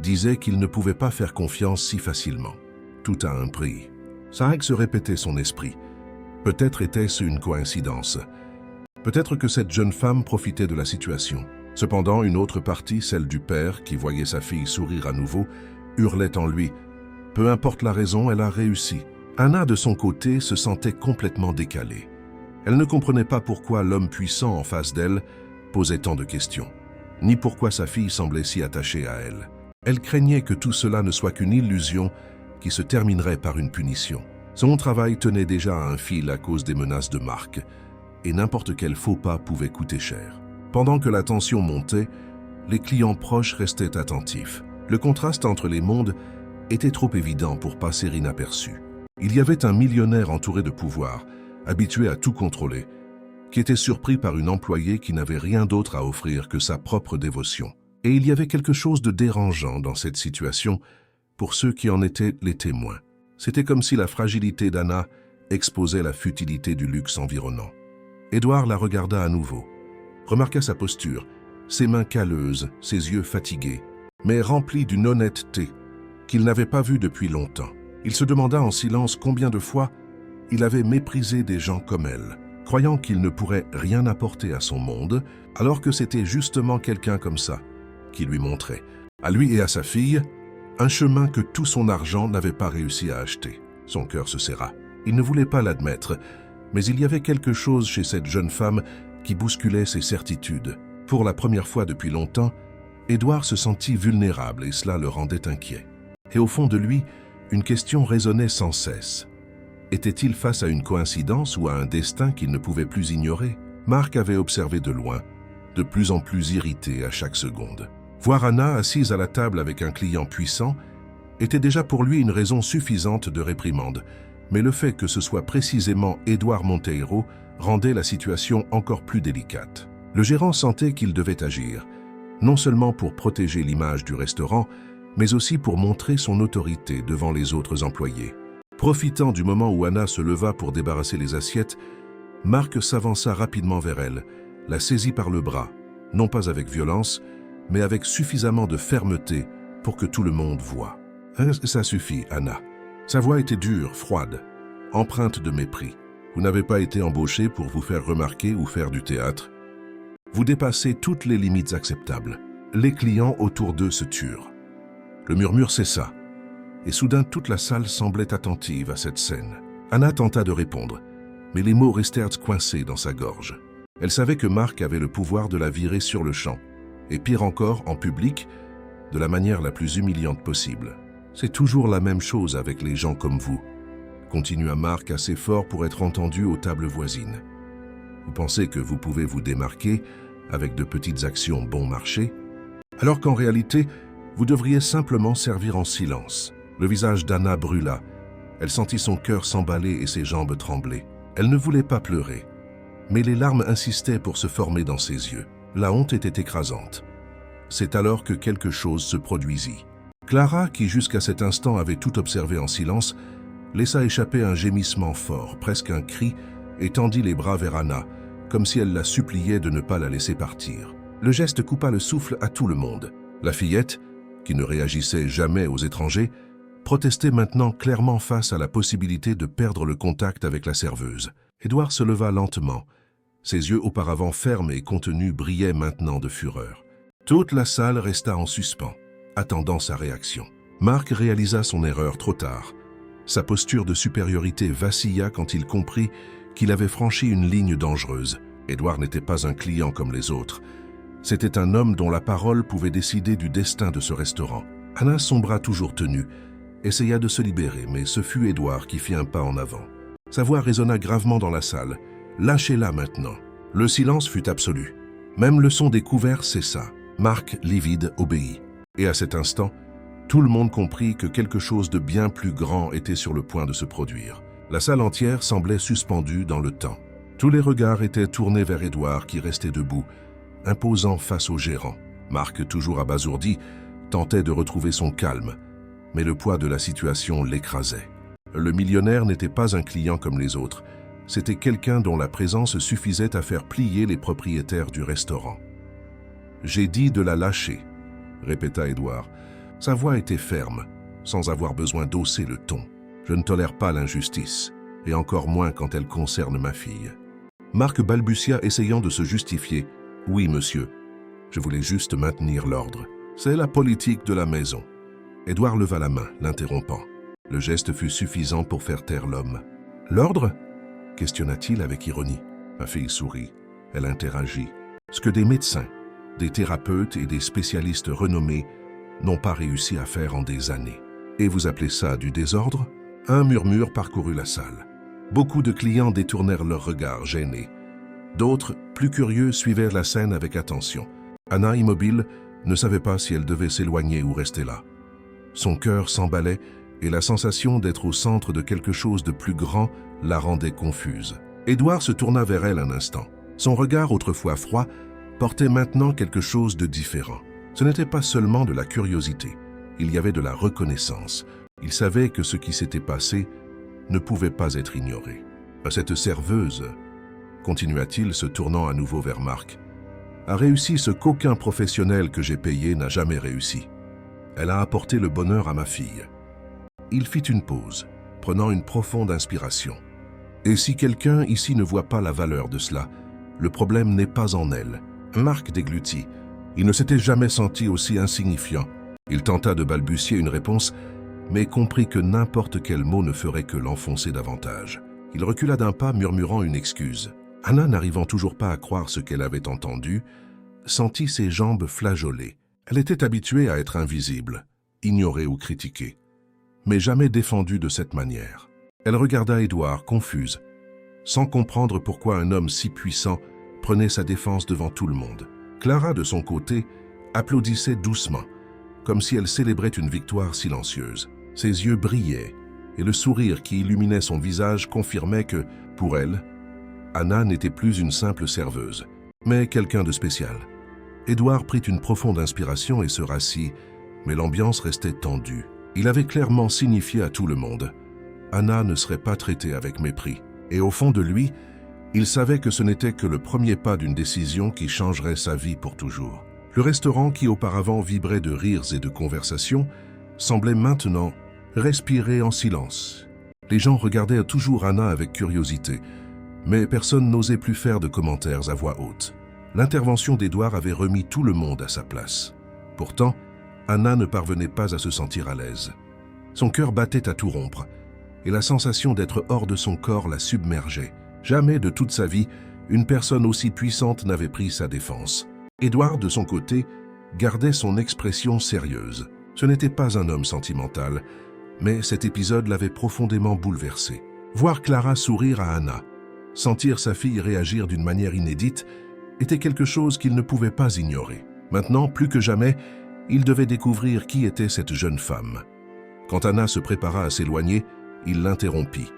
disait qu'il ne pouvait pas faire confiance si facilement. Tout a un prix. Sarek se répétait son esprit. Peut-être était-ce une coïncidence. Peut-être que cette jeune femme profitait de la situation. Cependant, une autre partie, celle du père, qui voyait sa fille sourire à nouveau, hurlait en lui. Peu importe la raison, elle a réussi. Anna, de son côté, se sentait complètement décalée. Elle ne comprenait pas pourquoi l'homme puissant en face d'elle posait tant de questions, ni pourquoi sa fille semblait si attachée à elle. Elle craignait que tout cela ne soit qu'une illusion qui se terminerait par une punition. Son travail tenait déjà à un fil à cause des menaces de Marc, et n'importe quel faux pas pouvait coûter cher. Pendant que la tension montait, les clients proches restaient attentifs. Le contraste entre les mondes était trop évident pour passer inaperçu. Il y avait un millionnaire entouré de pouvoir, habitué à tout contrôler, qui était surpris par une employée qui n'avait rien d'autre à offrir que sa propre dévotion. Et il y avait quelque chose de dérangeant dans cette situation pour ceux qui en étaient les témoins. C'était comme si la fragilité d'Anna exposait la futilité du luxe environnant. Édouard la regarda à nouveau, remarqua sa posture, ses mains calleuses, ses yeux fatigués, mais remplis d'une honnêteté qu'il n'avait pas vue depuis longtemps. Il se demanda en silence combien de fois il avait méprisé des gens comme elle, croyant qu'il ne pourrait rien apporter à son monde, alors que c'était justement quelqu'un comme ça qui lui montrait, à lui et à sa fille, un chemin que tout son argent n'avait pas réussi à acheter. Son cœur se serra. Il ne voulait pas l'admettre, mais il y avait quelque chose chez cette jeune femme qui bousculait ses certitudes. Pour la première fois depuis longtemps, Édouard se sentit vulnérable et cela le rendait inquiet. Et au fond de lui, une question résonnait sans cesse. Était-il face à une coïncidence ou à un destin qu'il ne pouvait plus ignorer? Marc avait observé de loin, de plus en plus irrité à chaque seconde. Voir Anna assise à la table avec un client puissant était déjà pour lui une raison suffisante de réprimande, mais le fait que ce soit précisément Édouard Monteiro rendait la situation encore plus délicate. Le gérant sentait qu'il devait agir, non seulement pour protéger l'image du restaurant, mais aussi pour montrer son autorité devant les autres employés. Profitant du moment où Anna se leva pour débarrasser les assiettes, Marc s'avança rapidement vers elle, la saisit par le bras, non pas avec violence, mais avec suffisamment de fermeté pour que tout le monde voie. « Ça suffit, Anna. » Sa voix était dure, froide, empreinte de mépris. « Vous n'avez pas été embauché pour vous faire remarquer ou faire du théâtre. Vous dépassez toutes les limites acceptables. » Les clients autour d'eux se turent. Le murmure cessa, et soudain toute la salle semblait attentive à cette scène. Anna tenta de répondre, mais les mots restèrent coincés dans sa gorge. Elle savait que Marc avait le pouvoir de la virer sur le champ, et pire encore, en public, de la manière la plus humiliante possible. « C'est toujours la même chose avec les gens comme vous », continua Marc assez fort pour être entendu aux tables voisines. « Vous pensez que vous pouvez vous démarquer avec de petites actions bon marché, alors qu'en réalité, vous devriez simplement servir en silence. » Le visage d'Anna brûla. Elle sentit son cœur s'emballer et ses jambes trembler. Elle ne voulait pas pleurer, mais les larmes insistaient pour se former dans ses yeux. La honte était écrasante. C'est alors que quelque chose se produisit. Clara, qui jusqu'à cet instant avait tout observé en silence, laissa échapper un gémissement fort, presque un cri, et tendit les bras vers Anna, comme si elle la suppliait de ne pas la laisser partir. Le geste coupa le souffle à tout le monde. La fillette, qui ne réagissait jamais aux étrangers, protestait maintenant clairement face à la possibilité de perdre le contact avec la serveuse. Édouard se leva lentement. Ses yeux auparavant fermes et contenus brillaient maintenant de fureur. Toute la salle resta en suspens, attendant sa réaction. Marc réalisa son erreur trop tard. Sa posture de supériorité vacilla quand il comprit qu'il avait franchi une ligne dangereuse. Édouard n'était pas un client comme les autres. C'était un homme dont la parole pouvait décider du destin de ce restaurant. Anna, son bras toujours tenu, essaya de se libérer, mais ce fut Édouard qui fit un pas en avant. Sa voix résonna gravement dans la salle. « Lâchez-la maintenant. » Le silence fut absolu. Même le son des couverts cessa. Marc, livide, obéit. Et à cet instant, tout le monde comprit que quelque chose de bien plus grand était sur le point de se produire. La salle entière semblait suspendue dans le temps. Tous les regards étaient tournés vers Édouard qui restait debout, imposant face au gérant. Marc, toujours abasourdi, tentait de retrouver son calme, mais le poids de la situation l'écrasait. Le millionnaire n'était pas un client comme les autres, c'était quelqu'un dont la présence suffisait à faire plier les propriétaires du restaurant. « J'ai dit de la lâcher », répéta Édouard. Sa voix était ferme, sans avoir besoin d'hausser le ton. « Je ne tolère pas l'injustice, et encore moins quand elle concerne ma fille. » Marc balbutia, essayant de se justifier. « Oui, monsieur, je voulais juste maintenir l'ordre. C'est la politique de la maison. » Édouard leva la main, l'interrompant. Le geste fut suffisant pour faire taire l'homme. « L'ordre » questionna-t-il avec ironie. Ma fille sourit. Elle interagit. Ce que des médecins, des thérapeutes et des spécialistes renommés n'ont pas réussi à faire en des années. Et vous appelez ça du désordre? Un murmure parcourut la salle. Beaucoup de clients détournèrent leurs regards gênés. D'autres, plus curieux, suivaient la scène avec attention. Anna, immobile, ne savait pas si elle devait s'éloigner ou rester là. Son cœur s'emballait et la sensation d'être au centre de quelque chose de plus grand la rendait confuse. Édouard se tourna vers elle un instant. Son regard, autrefois froid, portait maintenant quelque chose de différent. Ce n'était pas seulement de la curiosité, il y avait de la reconnaissance. Il savait que ce qui s'était passé ne pouvait pas être ignoré. Cette serveuse, continua-t-il se tournant à nouveau vers Marc, a réussi ce qu'aucun professionnel que j'ai payé n'a jamais réussi. Elle a apporté le bonheur à ma fille. Il fit une pause, prenant une profonde inspiration. Et si quelqu'un ici ne voit pas la valeur de cela, le problème n'est pas en elle. Marc déglutit. Il ne s'était jamais senti aussi insignifiant. Il tenta de balbutier une réponse, mais comprit que n'importe quel mot ne ferait que l'enfoncer davantage. Il recula d'un pas, murmurant une excuse. Anna, n'arrivant toujours pas à croire ce qu'elle avait entendu, sentit ses jambes flageoler. Elle était habituée à être invisible, ignorée ou critiquée, mais jamais défendue de cette manière. Elle regarda Édouard, confuse, sans comprendre pourquoi un homme si puissant prenait sa défense devant tout le monde. Clara, de son côté, applaudissait doucement, comme si elle célébrait une victoire silencieuse. Ses yeux brillaient, et le sourire qui illuminait son visage confirmait que, pour elle, Anna n'était plus une simple serveuse, mais quelqu'un de spécial. Édouard prit une profonde inspiration et se rassit, mais l'ambiance restait tendue. Il avait clairement signifié à tout le monde « Anna ne serait pas traitée avec mépris ». Et au fond de lui, il savait que ce n'était que le premier pas d'une décision qui changerait sa vie pour toujours. Le restaurant, qui auparavant vibrait de rires et de conversations, semblait maintenant respirer en silence. Les gens regardaient toujours Anna avec curiosité, mais personne n'osait plus faire de commentaires à voix haute. L'intervention d'Édouard avait remis tout le monde à sa place. Pourtant, Anna ne parvenait pas à se sentir à l'aise. Son cœur battait à tout rompre, et la sensation d'être hors de son corps la submergeait. Jamais de toute sa vie, une personne aussi puissante n'avait pris sa défense. Édouard, de son côté, gardait son expression sérieuse. Ce n'était pas un homme sentimental, mais cet épisode l'avait profondément bouleversé. Voir Clara sourire à Anna, sentir sa fille réagir d'une manière inédite, était quelque chose qu'il ne pouvait pas ignorer. Maintenant, plus que jamais, il devait découvrir qui était cette jeune femme. Quand Anna se prépara à s'éloigner, il l'interrompit.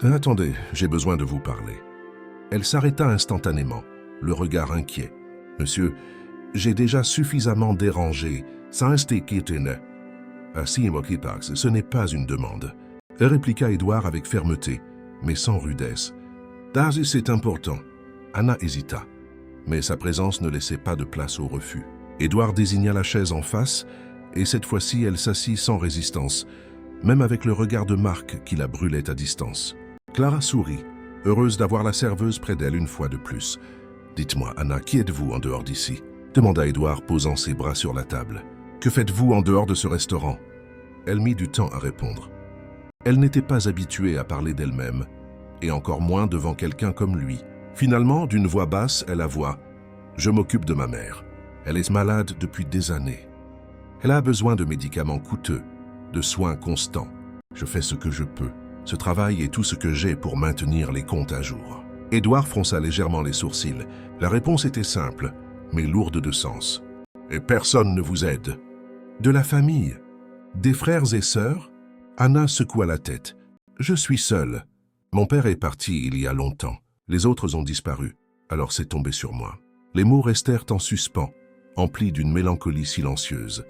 « Attendez, j'ai besoin de vous parler. » Elle s'arrêta instantanément, le regard inquiet. « Monsieur, j'ai déjà suffisamment dérangé. Ça ce n'est pas une demande. » répliqua Édouard avec fermeté, mais sans rudesse. « C'est important. » Anna hésita, mais sa présence ne laissait pas de place au refus. Édouard désigna la chaise en face, et cette fois-ci elle s'assit sans résistance, même avec le regard de Marc qui la brûlait à distance. Clara sourit, heureuse d'avoir la serveuse près d'elle une fois de plus. « Dites-moi, Anna, qui êtes-vous en dehors d'ici ?» demanda Édouard, posant ses bras sur la table. « Que faites-vous en dehors de ce restaurant ?» Elle mit du temps à répondre. Elle n'était pas habituée à parler d'elle-même, et encore moins devant quelqu'un comme lui. Finalement, d'une voix basse, elle avoua « Je m'occupe de ma mère. Elle est malade depuis des années. Elle a besoin de médicaments coûteux, de soins constants. Je fais ce que je peux. Ce travail est tout ce que j'ai pour maintenir les comptes à jour. » Édouard fronça légèrement les sourcils. La réponse était simple, mais lourde de sens. « Et personne ne vous aide ?»« De la famille. Des frères et sœurs ?» Anna secoua la tête. « Je suis seule. Mon père est parti il y a longtemps. Les autres ont disparu. Alors c'est tombé sur moi. » Les mots restèrent en suspens, emplis d'une mélancolie silencieuse.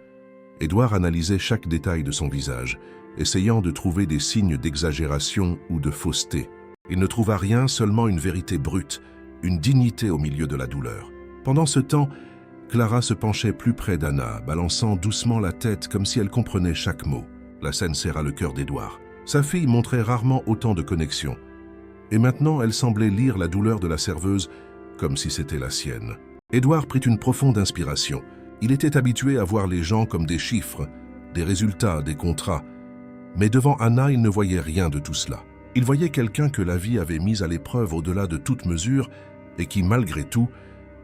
Édouard analysait chaque détail de son visage, essayant de trouver des signes d'exagération ou de fausseté. Il ne trouva rien, seulement une vérité brute, une dignité au milieu de la douleur. Pendant ce temps, Clara se penchait plus près d'Anna, balançant doucement la tête comme si elle comprenait chaque mot. La scène serra le cœur d'Édouard. Sa fille montrait rarement autant de connexion. Et maintenant, elle semblait lire la douleur de la serveuse comme si c'était la sienne. Édouard prit une profonde inspiration. Il était habitué à voir les gens comme des chiffres, des résultats, des contrats. Mais devant Anna, il ne voyait rien de tout cela. Il voyait quelqu'un que la vie avait mis à l'épreuve au-delà de toute mesure et qui, malgré tout,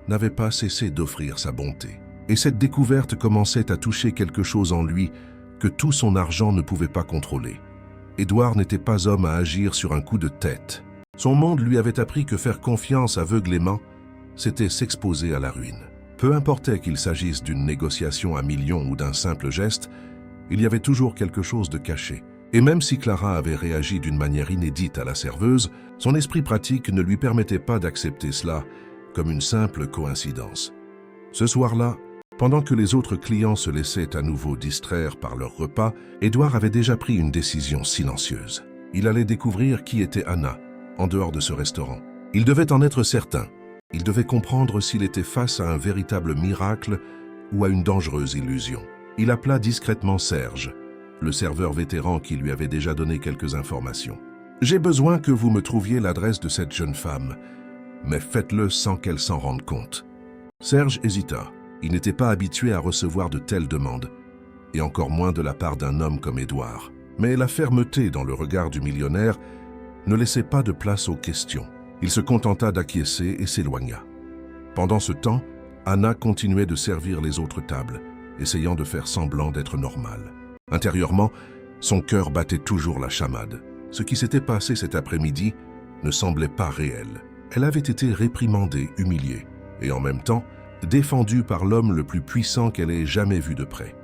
n'avait pas cessé d'offrir sa bonté. Et cette découverte commençait à toucher quelque chose en lui que tout son argent ne pouvait pas contrôler. Édouard n'était pas homme à agir sur un coup de tête. Son monde lui avait appris que faire confiance aveuglément, c'était s'exposer à la ruine. Peu importait qu'il s'agisse d'une négociation à millions ou d'un simple geste, il y avait toujours quelque chose de caché. Et même si Clara avait réagi d'une manière inédite à la serveuse, son esprit pratique ne lui permettait pas d'accepter cela comme une simple coïncidence. Ce soir-là, pendant que les autres clients se laissaient à nouveau distraire par leur repas, Édouard avait déjà pris une décision silencieuse. Il allait découvrir qui était Anna, en dehors de ce restaurant. Il devait en être certain. Il devait comprendre s'il était face à un véritable miracle ou à une dangereuse illusion. Il appela discrètement Serge, le serveur vétéran qui lui avait déjà donné quelques informations. « J'ai besoin que vous me trouviez l'adresse de cette jeune femme, mais faites-le sans qu'elle s'en rende compte. » Serge hésita. Il n'était pas habitué à recevoir de telles demandes, et encore moins de la part d'un homme comme Édouard. Mais la fermeté dans le regard du millionnaire ne laissait pas de place aux questions. Il se contenta d'acquiescer et s'éloigna. Pendant ce temps, Anna continuait de servir les autres tables, essayant de faire semblant d'être normale. Intérieurement, son cœur battait toujours la chamade. Ce qui s'était passé cet après-midi ne semblait pas réel. Elle avait été réprimandée, humiliée, et en même temps, défendue par l'homme le plus puissant qu'elle ait jamais vu de près.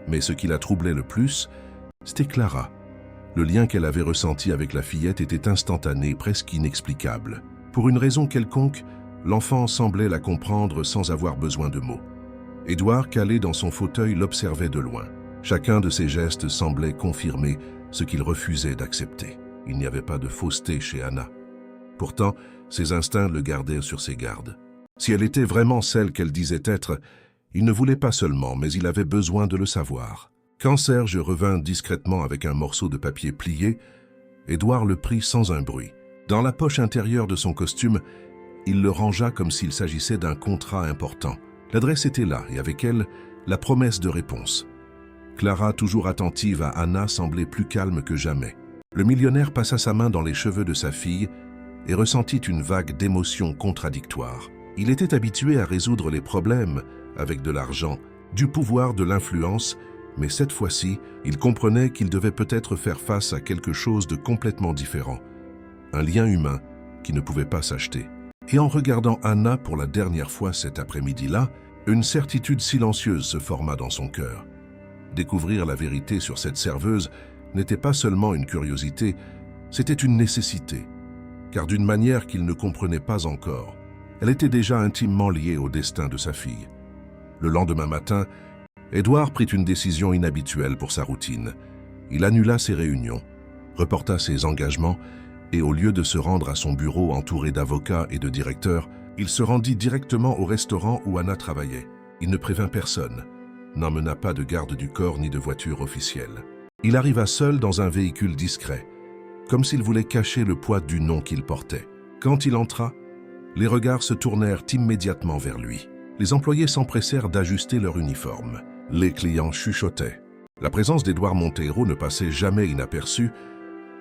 Mais ce qui la troublait le plus, c'était Clara. Le lien qu'elle avait ressenti avec la fillette était instantané, presque inexplicable. Pour une raison quelconque, l'enfant semblait la comprendre sans avoir besoin de mots. Édouard, calé dans son fauteuil, l'observait de loin. Chacun de ses gestes semblait confirmer ce qu'il refusait d'accepter. Il n'y avait pas de fausseté chez Anna. Pourtant, ses instincts le gardaient sur ses gardes. Si elle était vraiment celle qu'elle disait être, il ne voulait pas seulement, mais il avait besoin de le savoir. Quand Serge revint discrètement avec un morceau de papier plié, Édouard le prit sans un bruit. Dans la poche intérieure de son costume, il le rangea comme s'il s'agissait d'un contrat important. L'adresse était là, et avec elle, la promesse de réponse. Clara, toujours attentive à Anna, semblait plus calme que jamais. Le millionnaire passa sa main dans les cheveux de sa fille et ressentit une vague d'émotions contradictoires. Il était habitué à résoudre les problèmes avec de l'argent, du pouvoir, de l'influence, mais cette fois-ci, il comprenait qu'il devait peut-être faire face à quelque chose de complètement différent, un lien humain qui ne pouvait pas s'acheter. Et en regardant Anna pour la dernière fois cet après-midi-là, une certitude silencieuse se forma dans son cœur. Découvrir la vérité sur cette serveuse n'était pas seulement une curiosité, c'était une nécessité, car d'une manière qu'il ne comprenait pas encore, elle était déjà intimement liée au destin de sa fille. Le lendemain matin, Édouard prit une décision inhabituelle pour sa routine. Il annula ses réunions, reporta ses engagements et au lieu de se rendre à son bureau entouré d'avocats et de directeurs, il se rendit directement au restaurant où Anna travaillait. Il ne prévint personne, n'emmena pas de garde du corps ni de voiture officielle. Il arriva seul dans un véhicule discret, comme s'il voulait cacher le poids du nom qu'il portait. Quand il entra, les regards se tournèrent immédiatement vers lui. Les employés s'empressèrent d'ajuster leur uniforme. Les clients chuchotaient. La présence d'Édouard Monteiro ne passait jamais inaperçue,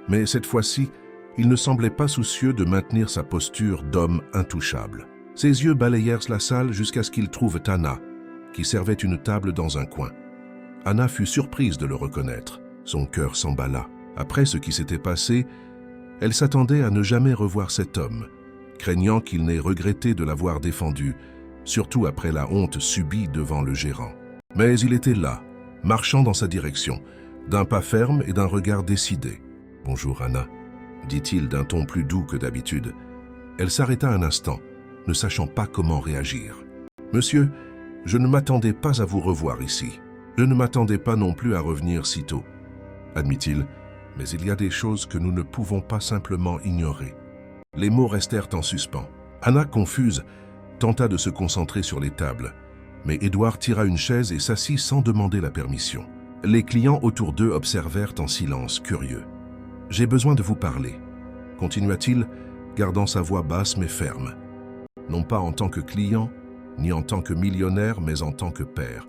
mais cette fois-ci, il ne semblait pas soucieux de maintenir sa posture d'homme intouchable. Ses yeux balayèrent la salle jusqu'à ce qu'ils trouvent Anna, qui servait une table dans un coin. Anna fut surprise de le reconnaître. Son cœur s'emballa. Après ce qui s'était passé, elle s'attendait à ne jamais revoir cet homme, craignant qu'il n'ait regretté de l'avoir défendu, surtout après la honte subie devant le gérant. Mais il était là, marchant dans sa direction, d'un pas ferme et d'un regard décidé. « Bonjour, Anna », dit-il d'un ton plus doux que d'habitude. Elle s'arrêta un instant, ne sachant pas comment réagir. « Monsieur, je ne m'attendais pas à vous revoir ici. Je ne m'attendais pas non plus à revenir si tôt, » admit-il, mais il y a des choses que nous ne pouvons pas simplement ignorer. Les mots restèrent en suspens. Anna, confuse, tenta de se concentrer sur les tables, mais Édouard tira une chaise et s'assit sans demander la permission. Les clients autour d'eux observèrent en silence, curieux. « J'ai besoin de vous parler », continua-t-il, gardant sa voix basse mais ferme. Non pas en tant que client, ni en tant que millionnaire, mais en tant que père.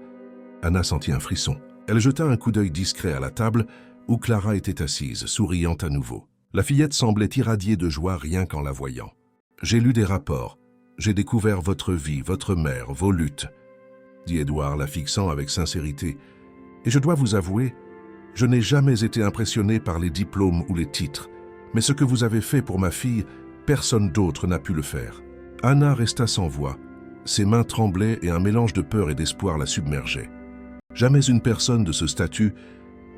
Anna sentit un frisson. Elle jeta un coup d'œil discret à la table où Clara était assise, souriant à nouveau. La fillette semblait irradier de joie rien qu'en la voyant. « J'ai lu des rapports. J'ai découvert votre vie, votre mère, vos luttes, » dit Édouard, la fixant avec sincérité. « Et je dois vous avouer, je n'ai jamais été impressionné par les diplômes ou les titres, mais ce que vous avez fait pour ma fille, personne d'autre n'a pu le faire. » Anna resta sans voix. Ses mains tremblaient et un mélange de peur et d'espoir la submergeait. Jamais une personne de ce statut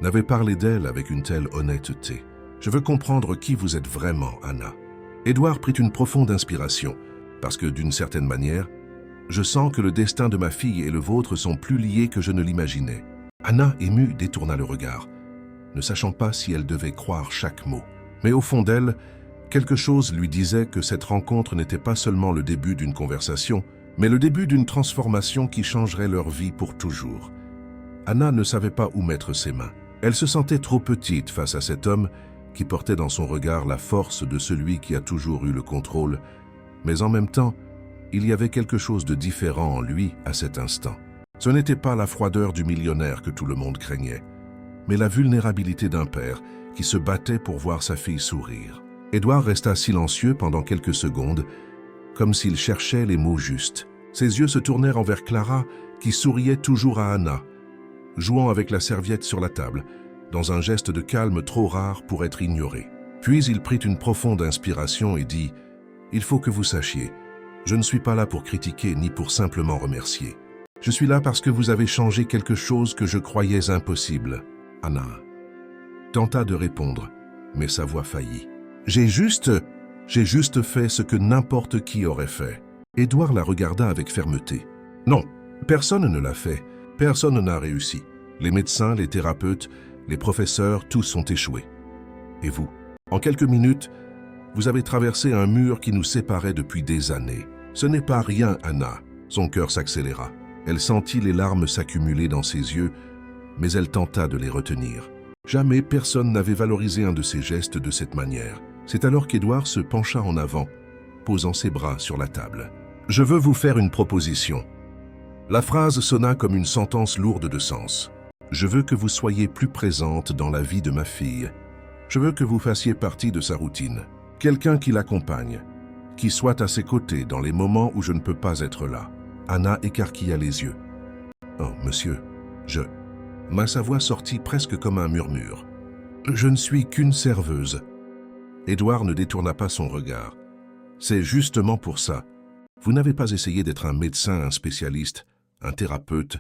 n'avait parlé d'elle avec une telle honnêteté. « Je veux comprendre qui vous êtes vraiment, Anna. » Édouard prit une profonde inspiration, parce que, d'une certaine manière, je sens que le destin de ma fille et le vôtre sont plus liés que je ne l'imaginais. Anna, émue, détourna le regard, ne sachant pas si elle devait croire chaque mot. Mais au fond d'elle, quelque chose lui disait que cette rencontre n'était pas seulement le début d'une conversation, mais le début d'une transformation qui changerait leur vie pour toujours. Anna ne savait pas où mettre ses mains. Elle se sentait trop petite face à cet homme qui portait dans son regard la force de celui qui a toujours eu le contrôle, mais en même temps, il y avait quelque chose de différent en lui à cet instant. Ce n'était pas la froideur du millionnaire que tout le monde craignait, mais la vulnérabilité d'un père qui se battait pour voir sa fille sourire. Édouard resta silencieux pendant quelques secondes, comme s'il cherchait les mots justes. Ses yeux se tournèrent envers Clara, qui souriait toujours à Anna, jouant avec la serviette sur la table, dans un geste de calme trop rare pour être ignoré. Puis il prit une profonde inspiration et dit « Il faut que vous sachiez, je ne suis pas là pour critiquer ni pour simplement remercier. Je suis là parce que vous avez changé quelque chose que je croyais impossible. » Anna tenta de répondre, mais sa voix faillit. « J'ai juste fait ce que n'importe qui aurait fait. » Édouard la regarda avec fermeté. « Non, personne ne l'a fait. Personne n'a réussi. Les médecins, les thérapeutes, les professeurs, tous ont échoué. Et vous, en quelques minutes, vous avez traversé un mur qui nous séparait depuis des années. Ce n'est pas rien, Anna. » Son cœur s'accéléra. Elle sentit les larmes s'accumuler dans ses yeux, mais elle tenta de les retenir. Jamais personne n'avait valorisé un de ses gestes de cette manière. C'est alors qu'Édouard se pencha en avant, posant ses bras sur la table. « Je veux vous faire une proposition. » La phrase sonna comme une sentence lourde de sens. « Je veux que vous soyez plus présente dans la vie de ma fille. Je veux que vous fassiez partie de sa routine. Quelqu'un qui l'accompagne, qui soit à ses côtés dans les moments où je ne peux pas être là. » Anna écarquilla les yeux. « Oh, monsieur, sa voix sortit presque comme un murmure. « Je ne suis qu'une serveuse. » Édouard ne détourna pas son regard. « C'est justement pour ça. Vous n'avez pas essayé d'être un médecin, un spécialiste, un thérapeute.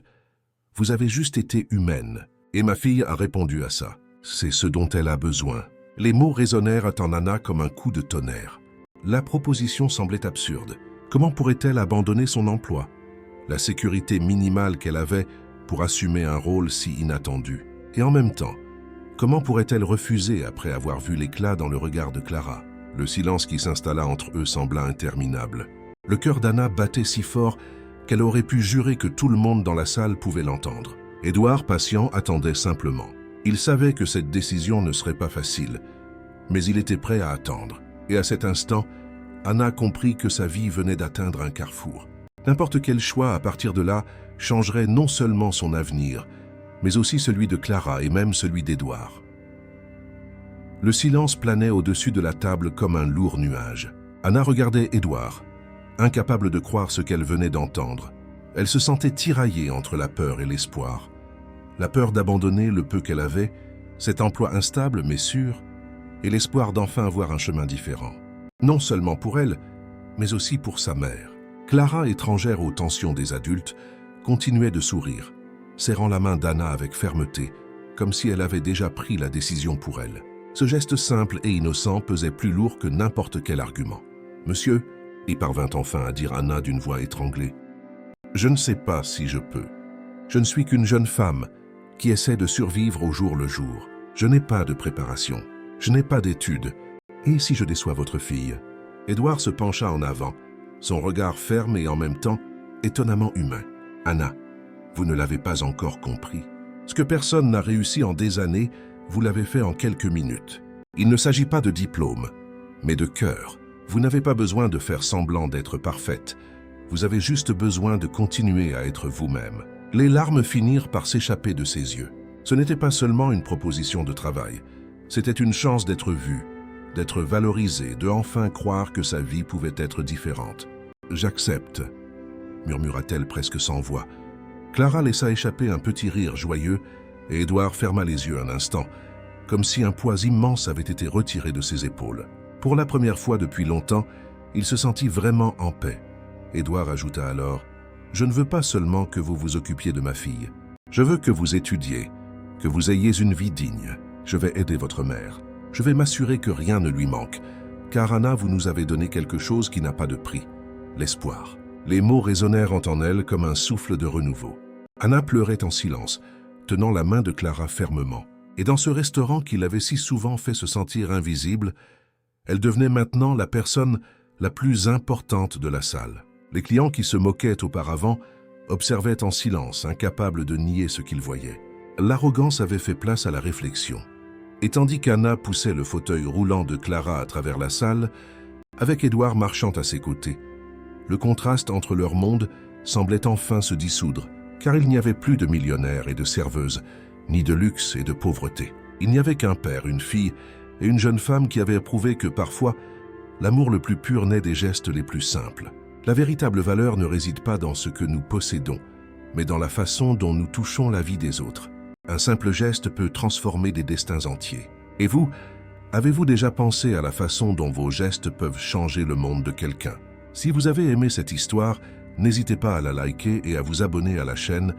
Vous avez juste été humaine. Et ma fille a répondu à ça. C'est ce dont elle a besoin. » Les mots résonnèrent en Anna comme un coup de tonnerre. La proposition semblait absurde. Comment pourrait-elle abandonner son emploi, la sécurité minimale qu'elle avait pour assumer un rôle si inattendu? Et en même temps, comment pourrait-elle refuser après avoir vu l'éclat dans le regard de Clara? Le silence qui s'installa entre eux sembla interminable. Le cœur d'Anna battait si fort qu'elle aurait pu jurer que tout le monde dans la salle pouvait l'entendre. Édouard, patient, attendait simplement. Il savait que cette décision ne serait pas facile, mais il était prêt à attendre. Et à cet instant, Anna comprit que sa vie venait d'atteindre un carrefour. N'importe quel choix à partir de là changerait non seulement son avenir, mais aussi celui de Clara et même celui d'Édouard. Le silence planait au-dessus de la table comme un lourd nuage. Anna regardait Édouard, incapable de croire ce qu'elle venait d'entendre. Elle se sentait tiraillée entre la peur et l'espoir. La peur d'abandonner le peu qu'elle avait, cet emploi instable mais sûr, et l'espoir d'enfin avoir un chemin différent. Non seulement pour elle, mais aussi pour sa mère. Clara, étrangère aux tensions des adultes, continuait de sourire, serrant la main d'Anna avec fermeté, comme si elle avait déjà pris la décision pour elle. Ce geste simple et innocent pesait plus lourd que n'importe quel argument. « Monsieur » y parvint enfin à dire Anna d'une voix étranglée. « Je ne sais pas si je peux. Je ne suis qu'une jeune femme qui essaie de survivre au jour le jour. Je n'ai pas de préparation. Je n'ai pas d'études. Et si je déçois votre fille ?» Édouard se pencha en avant, son regard ferme et en même temps étonnamment humain. « Anna, vous ne l'avez pas encore compris. Ce que personne n'a réussi en des années, vous l'avez fait en quelques minutes. Il ne s'agit pas de diplôme, mais de cœur. Vous n'avez pas besoin de faire semblant d'être parfaite. Vous avez juste besoin de continuer à être vous-même. » Les larmes finirent par s'échapper de ses yeux. Ce n'était pas seulement une proposition de travail. C'était une chance d'être vue, d'être valorisée, de enfin croire que sa vie pouvait être différente. « J'accepte », murmura-t-elle presque sans voix. Clara laissa échapper un petit rire joyeux et Édouard ferma les yeux un instant, comme si un poids immense avait été retiré de ses épaules. Pour la première fois depuis longtemps, il se sentit vraiment en paix. Édouard ajouta alors « Je ne veux pas seulement que vous vous occupiez de ma fille. Je veux que vous étudiez, que vous ayez une vie digne. Je vais aider votre mère. Je vais m'assurer que rien ne lui manque, car Anna, vous nous avez donné quelque chose qui n'a pas de prix, l'espoir. » Les mots résonnèrent en elle comme un souffle de renouveau. Anna pleurait en silence, tenant la main de Clara fermement. Et dans ce restaurant qui l'avait si souvent fait se sentir invisible, elle devenait maintenant la personne la plus importante de la salle. Les clients qui se moquaient auparavant observaient en silence, incapables de nier ce qu'ils voyaient. L'arrogance avait fait place à la réflexion. Et tandis qu'Anna poussait le fauteuil roulant de Clara à travers la salle, avec Édouard marchant à ses côtés, le contraste entre leur monde semblait enfin se dissoudre, car il n'y avait plus de millionnaires et de serveuses, ni de luxe et de pauvreté. Il n'y avait qu'un père, une fille et une jeune femme qui avaient prouvé que parfois, l'amour le plus pur naît des gestes les plus simples. La véritable valeur ne réside pas dans ce que nous possédons, mais dans la façon dont nous touchons la vie des autres. Un simple geste peut transformer des destins entiers. Et vous, avez-vous déjà pensé à la façon dont vos gestes peuvent changer le monde de quelqu'un? Si vous avez aimé cette histoire, n'hésitez pas à la liker et à vous abonner à la chaîne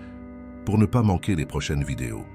pour ne pas manquer les prochaines vidéos.